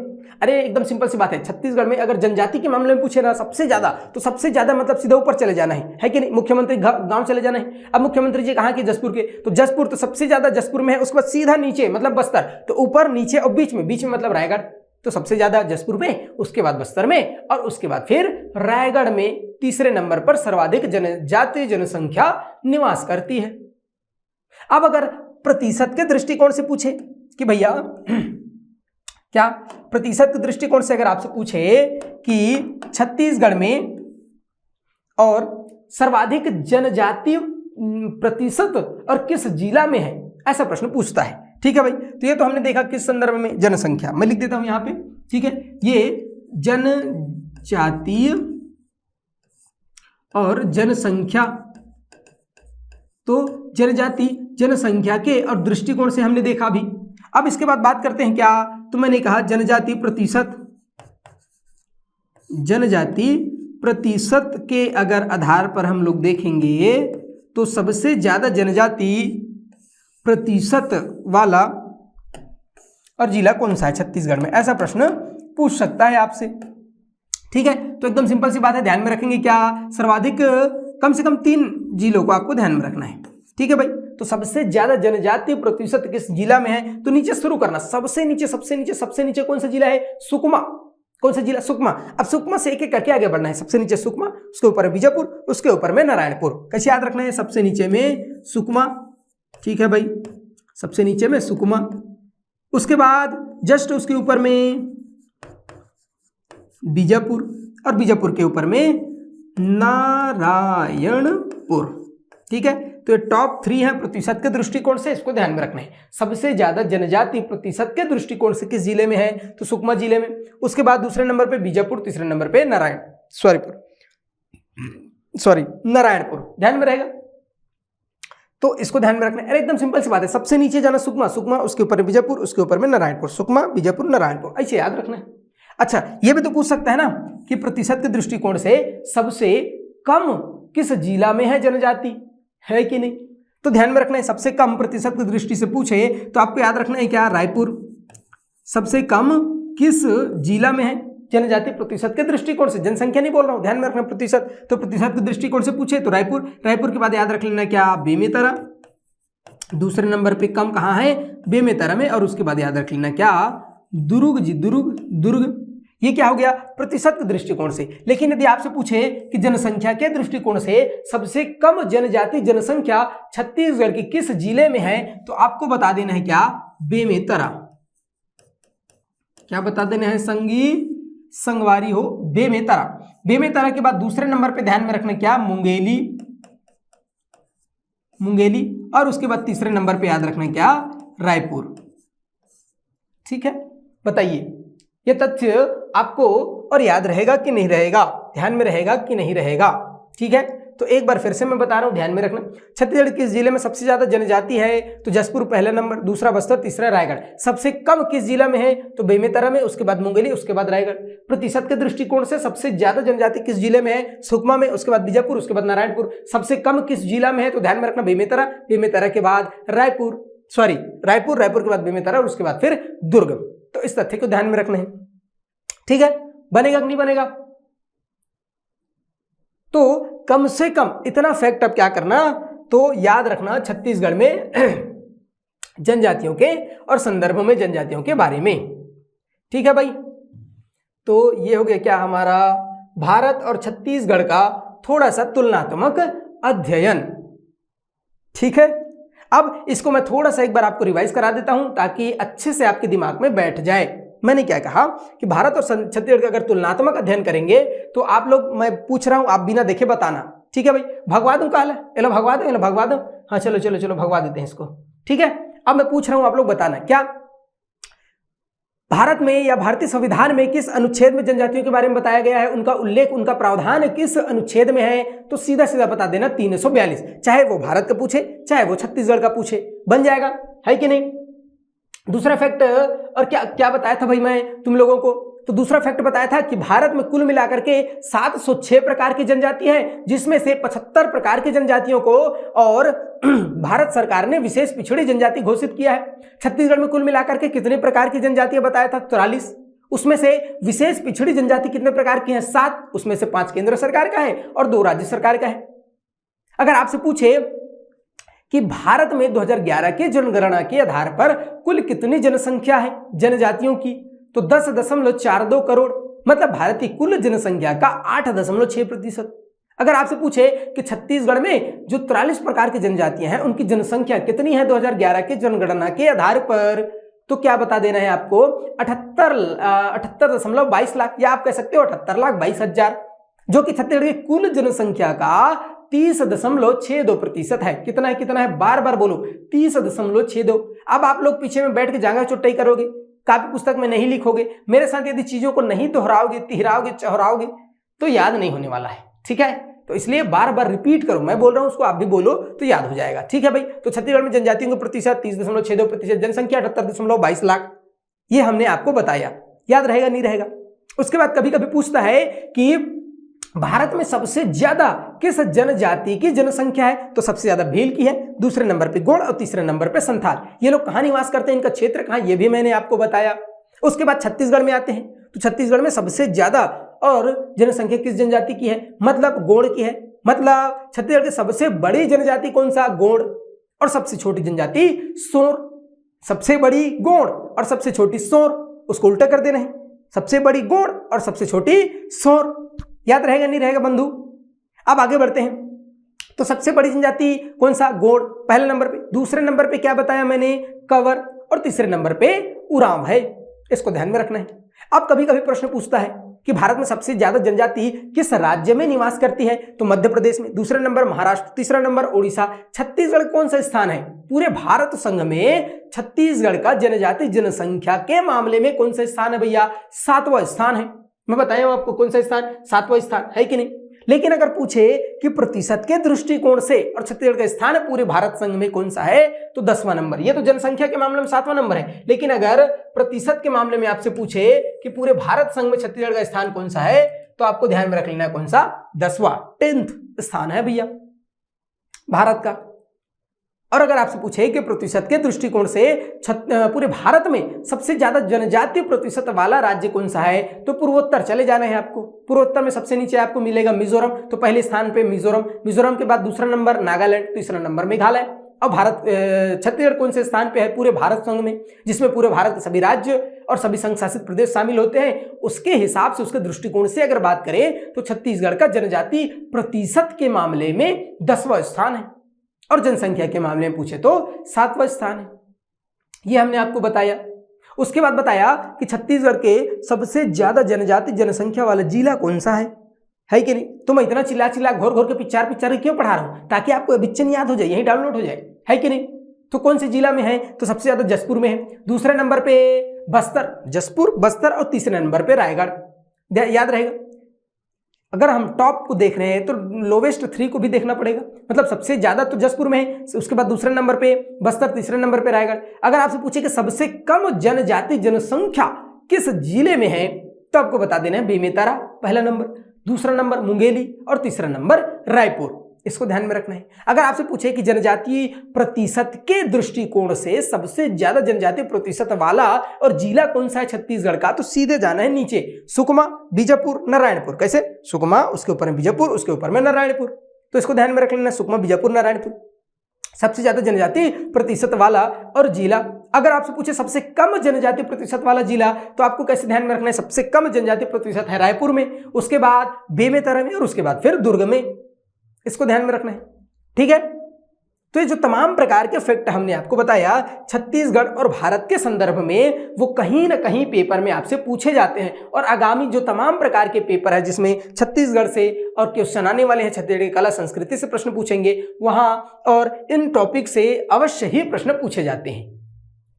अरे एकदम सिंपल सी बात है, छत्तीसगढ़ में अगर जनजाति के मामले में पूछे ना सबसे ज्यादा, तो सबसे ज्यादा मतलब सीधा ऊपर चले जाना है कि नहीं? मुख्यमंत्री गांव चले जाना है। अब मुख्यमंत्री जी कहाँ के? जसपुर के, तो जसपुर तो सबसे ज्यादा जसपुर में है, उसके बाद सीधा नीचे मतलब बस्तर, तो ऊपर नीचे और बीच में मतलब रायगढ़। तो सबसे ज्यादा जसपुर में, उसके बाद बस्तर में, और उसके बाद फिर रायगढ़ में तीसरे नंबर पर सर्वाधिक जनजाति जनसंख्या निवास करती है। अब अगर प्रतिशत के दृष्टिकोण से पूछे कि भैया क्या प्रतिशत के दृष्टिकोण से अगर आपसे पूछे कि छत्तीसगढ़ में और सर्वाधिक जनजाति प्रतिशत और किस जिला में है, ऐसा प्रश्न पूछता है। ठीक है भाई, तो ये तो हमने देखा किस संदर्भ में? जनसंख्या। मैं लिख देता हूं यहां पे, ठीक है, ये जनजातीय और जनसंख्या। तो जनजाति जनसंख्या के और दृष्टिकोण से हमने देखा अभी। अब इसके बाद बात करते हैं क्या? तो मैंने कहा जनजाति प्रतिशत, जनजाति प्रतिशत के अगर आधार पर हम लोग देखेंगे तो सबसे ज्यादा जनजाति प्रतिशत वाला और जिला कौन सा है छत्तीसगढ़ में? ऐसा प्रश्न पूछ सकता है आपसे। ठीक है, तो एकदम सिंपल सी बात है, ध्यान में रखेंगे क्या? सर्वाधिक कम से कम 3 जिलों को आपको ध्यान में रखना है। ठीक है भाई, तो सबसे ज्यादा जनजातीय प्रतिशत किस जिला में है? तो नीचे शुरू करना, सबसे नीचे कौन सा जिला है? सुकमा। कौन सा जिला? सुकमा। अब सुकमा से एक एक करके आगे बढ़ना है। सबसे नीचे सुकमा, उसके ऊपर है बीजापुर, उसके ऊपर में नारायणपुर। कैसे याद रखना है? सबसे नीचे में सुकमा। ठीक है भाई, सबसे नीचे में सुकमा, उसके बाद जस्ट उसके ऊपर में बीजापुर, और बीजापुर के ऊपर में नारायणपुर। ठीक है, तो ये टॉप 3 है प्रतिशत के दृष्टिकोण से, इसको ध्यान में रखना है। सबसे ज्यादा जनजाति प्रतिशत के दृष्टिकोण से किस जिले में है? तो सुकमा जिले में। उसके बाद दूसरे नंबर पे बीजापुर, तीसरे नंबर पे नारायणपुर। ध्यान में रहेगा, तो इसको ध्यान में रखना है। अरे एकदम सिंपल सी बात है, सबसे नीचे जाना सुकमा, उसके ऊपर बीजापुर, उसके ऊपर में नारायणपुर, सुकमा बीजापुर नारायणपुर, ऐसे याद रखना है। अच्छा, ये भी तो पूछ सकता है ना कि प्रतिशत के दृष्टिकोण से सबसे कम किस जिला में है जनजाति, है कि नहीं? तो ध्यान में रखना है, सबसे कम प्रतिशत की दृष्टि से पूछे तो आपको याद रखना है क्या? रायपुर। सबसे कम किस जिला में है जनजाति प्रतिशत के दृष्टिकोण से? जनसंख्या नहीं बोल रहा हूं, ध्यान में रखना प्रतिशत। तो प्रतिशत के दृष्टिकोण से पूछे तो रायपुर। रायपुर के बाद याद रख लेना क्या? बेमेतरा। दूसरे नंबर पे कम कहां है? बेमेतरा में। और उसके बाद याद रख लेना क्या? दुर्ग जी, दुर्ग। ये क्या हो गया? प्रतिशत के दृष्टिकोण से। लेकिन यदि आपसे पूछे कि जनसंख्या के दृष्टिकोण से सबसे कम जनजाति जनसंख्या छत्तीसगढ़ के किस जिले में है, तो आपको बता देना है क्या? बेमेतरा। क्या बता देना है? संगवारी हो, बेमेतरा। बेमेतरा के बाद दूसरे नंबर पे ध्यान में रखना क्या? मुंगेली। और उसके बाद तीसरे नंबर पे याद रखना क्या? रायपुर। ठीक है, बताइए ये तथ्य आपको और याद रहेगा कि नहीं रहेगा? ध्यान में रहेगा कि नहीं रहेगा? ठीक है, तो एक बार फिर से मैं बता रहा हूं, ध्यान में रखना। छत्तीसगढ़ किस जिले में सबसे ज्यादा जनजाति है? तो जसपुर पहला नंबर, दूसरा बस्तर, तीसरा रायगढ़। सबसे कम किस जिला में है? तो बेमेतरा में, उसके बाद मुंगेली, उसके बाद रायगढ़। प्रतिशत के दृष्टिकोण से सबसे ज्यादा जनजाति किस जिले में है? सुकमा में, उसके बाद बीजापुर, उसके बाद नारायणपुर। सबसे कम किस जिला में है? तो ध्यान में रखना बेमेतरा। बेमेतरा के बाद रायपुर के बाद बेमेतरा, और उसके बाद फिर दुर्ग। तो इस तथ्य को ध्यान में रखना है। ठीक है, बनेगा कि नहीं बनेगा? तो कम से कम इतना फैक्ट अब क्या करना, तो याद रखना छत्तीसगढ़ में जनजातियों के और संदर्भों में जनजातियों के बारे में। ठीक है भाई, तो ये हो गया क्या हमारा भारत और छत्तीसगढ़ का थोड़ा सा तुलनात्मक अध्ययन। ठीक है, अब इसको मैं थोड़ा सा एक बार आपको रिवाइज करा देता हूं ताकि अच्छे से आपके दिमाग में बैठ जाए। मैंने क्या कहा कि भारत और छत्तीसगढ़ का अगर तुलनात्मक अध्ययन करेंगे तो आप लोग, मैं पूछ रहा हूं, आप बिना देखे बताना। ठीक है भाई, भगवा दूं काला? चलो भगवा दो। हाँ चलो भगवा देते हैं इसको। ठीक है, अब मैं पूछ रहा हूं, आप लोग बताना क्या भारत में या भारतीय संविधान में किस अनुच्छेद में जनजातियों के बारे में बताया गया है, उनका उल्लेख, उनका प्रावधान किस अनुच्छेद में है, तो सीधा सीधा बता देना 342। चाहे वो भारत का पूछे चाहे वो छत्तीसगढ़ का पूछे, बन जाएगा, है कि नहीं। दूसरा फैक्ट और क्या क्या बताया था भाई मैं तुम लोगों को, तो दूसरा फैक्ट बताया था कि भारत में कुल मिलाकर के 706 प्रकार की जनजाति हैं, जिसमें से 75 प्रकार की जनजातियों को और भारत सरकार ने विशेष पिछड़ी जनजाति घोषित किया है। छत्तीसगढ़ में कुल मिलाकर के कितने प्रकार की जनजातियां बताया था, 44। उसमें से विशेष पिछड़ी जनजाति कितने प्रकार की हैं, 7। उसमें से 5 केंद्र सरकार का है और 2 राज्य सरकार का है। अगर आपसे पूछे कि भारत में 2011 के जनगणना के आधार पर कुल कितनी जनसंख्या है जनजातियों की, तो 10.42 करोड़, मतलब भारत की कुल जनसंख्या का 8.6%। अगर आपसे पूछे कि छत्तीसगढ़ में जो 43 प्रकार की जनजातियां हैं उनकी जनसंख्या कितनी है 2011 के जनगणना के आधार पर, तो क्या बता देना है आपको, 78.22 लाख, या आप कह सकते हो 78,22,000, जो कि छत्तीसगढ़ की कुल जनसंख्या का 30.62% है। कितना है, बार बार बोलो, 30.62। अब आप लोग पीछे में बैठ के जांघा चुट्टाई करोगे, कापी पुस्तक में नहीं लिखोगे, मेरे साथ यदि चीजों को नहीं दोहराओगे, तिहराओगे, चौहराओगे तो याद नहीं होने वाला है, ठीक है। तो इसलिए बार बार रिपीट करो, मैं बोल रहा हूं उसको आप भी बोलो तो याद हो जाएगा, ठीक है भाई। तो छत्तीसगढ़ में जनजातियों का प्रतिशत 30.62%, जनसंख्या 78.22 लाख, ये हमने आपको बताया। याद रहेगा नहीं रहेगा। उसके बाद कभी कभी पूछता है कि भारत में सबसे ज्यादा किस जनजाति की जनसंख्या है, तो सबसे ज्यादा भील की है, दूसरे नंबर पे गोंड और तीसरे नंबर पे संथाल। ये लोग कहां निवास करते हैं, इनका क्षेत्र कहां, ये भी मैंने आपको बताया। उसके बाद छत्तीसगढ़ में आते हैं, तो छत्तीसगढ़ में सबसे ज्यादा और जनसंख्या किस जनजाति की है, मतलब गोंड की है। मतलब छत्तीसगढ़ की सबसे बड़ी जनजाति कौन सा, गोंड, और सबसे छोटी जनजाति सोर। सबसे बड़ी गोंड और सबसे छोटी सोर, उसको उल्टा कर देना है, सबसे बड़ी गोंड और सबसे छोटी सोर। याद रहेगा नहीं रहेगा बंधु। अब आगे बढ़ते हैं, तो सबसे बड़ी जनजाति कौन सा, गोंड पहले नंबर पे, दूसरे नंबर पे क्या बताया मैंने, कंवर, और तीसरे नंबर पे उरांव है। इसको ध्यान में रखना है। अब कभी कभी प्रश्न पूछता है कि भारत में सबसे ज्यादा जनजाति किस राज्य में निवास करती है, तो मध्य प्रदेश में, दूसरे नंबर महाराष्ट्र, तीसरा नंबर ओडिशा। छत्तीसगढ़ कौन सा स्थान है पूरे भारत संघ में, छत्तीसगढ़ का जनजाति जनसंख्या के मामले में कौन सा स्थान है भैया, 7वां स्थान है। मैं बताया हूं आपको कौन सा स्थान, 7वां स्थान है कि नहीं। लेकिन अगर पूछे कि प्रतिशत के दृष्टिकोण से और छत्तीसगढ़ का स्थान पूरे भारत संघ में कौन सा है, तो 10वां नंबर। ये तो जनसंख्या के मामले में 7वां नंबर है, लेकिन अगर प्रतिशत के मामले में आपसे पूछे कि पूरे भारत संघ में छत्तीसगढ़ का स्थान कौन सा है, तो आपको ध्यान में रख लेना है कौन सा, 10वां 10th स्थान है भैया भारत का। और अगर आपसे पूछे कि प्रतिशत के दृष्टिकोण से पूरे भारत में सबसे ज्यादा जनजातीय प्रतिशत वाला राज्य कौन सा है, तो पूर्वोत्तर चले जाना है आपको। पूर्वोत्तर में सबसे नीचे आपको मिलेगा मिजोरम, तो पहले स्थान पे मिजोरम, मिजोरम के बाद दूसरा नंबर नागालैंड, तीसरा नंबर मेघालय। और भारत छत्तीसगढ़ कौन से स्थान पे है पूरे भारत संघ में, जिसमें पूरे भारत के सभी राज्य और सभी संघ शासित प्रदेश शामिल होते हैं, उसके हिसाब से, उसके दृष्टिकोण से अगर बात करें तो छत्तीसगढ़ का जनजाति प्रतिशत के मामले में 10वां स्थान है, और जनसंख्या के मामले में पूछे तो 7वां स्थान है। ये हमने आपको बताया। उसके बाद बताया कि छत्तीसगढ़ के सबसे ज्यादा जनजाति जनसंख्या वाला जिला कौन सा है कि नहीं। तो मैं इतना चिल्ला चिल्ला घोर घोर के पिक्चर क्यों पढ़ा रहा हूं, ताकि आपको विचन याद हो जाए, यही डाउनलोड हो जाए, है कि नहीं। तो कौन से जिला में है, तो सबसे ज्यादा जसपुर में है, दूसरे नंबर पे बस्तर, जसपुर बस्तर, और तीसरे नंबर पे रायगढ़। याद रहेगा। अगर हम टॉप को देख रहे हैं तो लोवेस्ट 3 को भी देखना पड़ेगा, मतलब सबसे ज्यादा तो जसपुर में है, उसके बाद दूसरे नंबर पे बस्तर, तीसरे नंबर पे रायगढ़। अगर आपसे पूछे कि सबसे कम जनजाति जनसंख्या किस जिले में है, तो आपको बता देना है बेमेतरा पहला नंबर, दूसरा नंबर मुंगेली, और तीसरा नंबर रायपुर। इसको ध्यान में रखना है। अगर आपसे पूछे कि जनजातीय प्रतिशत के दृष्टिकोण से सबसे ज्यादा जनजातीय प्रतिशत वाला और जिला कौन सा है छत्तीसगढ़ का, तो सीधे जाना है नीचे, सुकमा, बीजापुर, नारायणपुर। कैसे, सुकमा, उसके ऊपर में बीजापुर, उसके ऊपर में नारायणपुर। तो इसको ध्यान में रख लेना, सुकमा, बीजापुर, नारायणपुर, सबसे ज्यादा जनजातीय प्रतिशत वाला और जिला। अगर आपसे पूछे सबसे कम जनजातीय प्रतिशत वाला जिला, तो आपको कैसे ध्यान में रखना है, सबसे कम जनजातीय प्रतिशत है रायपुर में, उसके बाद बेमेतरा में, और उसके बाद फिर दुर्ग में। इसको ध्यान में रखना है, ठीक है। तो ये जो तमाम प्रकार के फैक्ट हमने आपको बताया छत्तीसगढ़ और भारत के संदर्भ में, वो कहीं ना कहीं पेपर में आपसे पूछे जाते हैं। और आगामी जो तमाम प्रकार के पेपर है जिसमें छत्तीसगढ़ से और क्वेश्चन आने वाले हैं, छत्तीसगढ़ की कला संस्कृति से प्रश्न पूछेंगे वहां, और इन टॉपिक से अवश्य ही प्रश्न पूछे जाते हैं।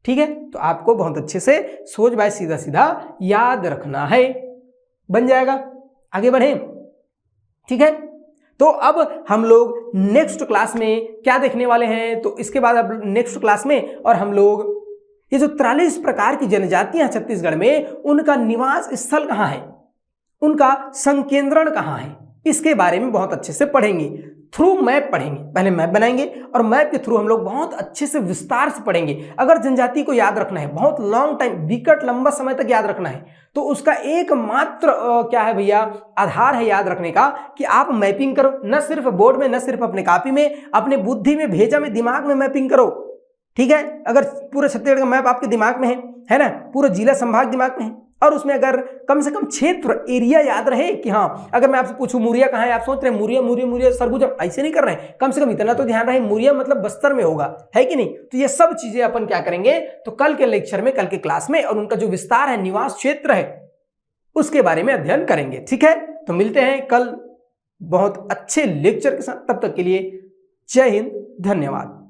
ठीक है, तो आपको बहुत अच्छे से सोच बाय सीधा सीधा याद रखना है, बन जाएगा। आगे बढ़े, ठीक है। तो अब हम लोग नेक्स्ट क्लास में क्या देखने वाले हैं, तो इसके बाद अब नेक्स्ट क्लास में और हम लोग ये जो 43 प्रकार की जनजातियां छत्तीसगढ़ में, उनका निवास स्थल कहाँ है, उनका संकेंद्रण कहाँ है, इसके बारे में बहुत अच्छे से पढ़ेंगे। थ्रू मैप पढ़ेंगे, पहले मैप बनाएंगे और मैप के थ्रू हम लोग बहुत अच्छे से विस्तार से पढ़ेंगे। अगर जनजाति को याद रखना है, बहुत लॉन्ग टाइम, विकट लंबा समय तक याद रखना है, तो उसका एकमात्र क्या है भैया, आधार है याद रखने का कि आप मैपिंग करो, न सिर्फ बोर्ड में, न सिर्फ अपने कॉपी में, अपने बुद्धि में, भेजा में, दिमाग में मैपिंग करो, ठीक है। अगर पूरे छत्तीसगढ़ का मैप आपके दिमाग में है ना, पूरा जिला संभाग दिमाग में है, और उसमें अगर कम से कम क्षेत्र, एरिया याद रहे कि हाँ, अगर मैं आपसे पूछूं मुरिया कहाँ है, आप सोच रहे हैं मुरिया मुरिया मुरिया सरगुजा, ऐसे नहीं कर रहे हैं, कम से कम इतना तो ध्यान रहे मुरिया मतलब बस्तर में होगा, है कि नहीं। तो ये सब चीजें अपन क्या करेंगे, तो कल के लेक्चर में, कल के क्लास में, और उनका जो विस्तार है, निवास क्षेत्र है, उसके बारे में अध्ययन करेंगे, ठीक है। तो मिलते हैं कल बहुत अच्छे लेक्चर के साथ, तब तक के लिए जय हिंद, धन्यवाद।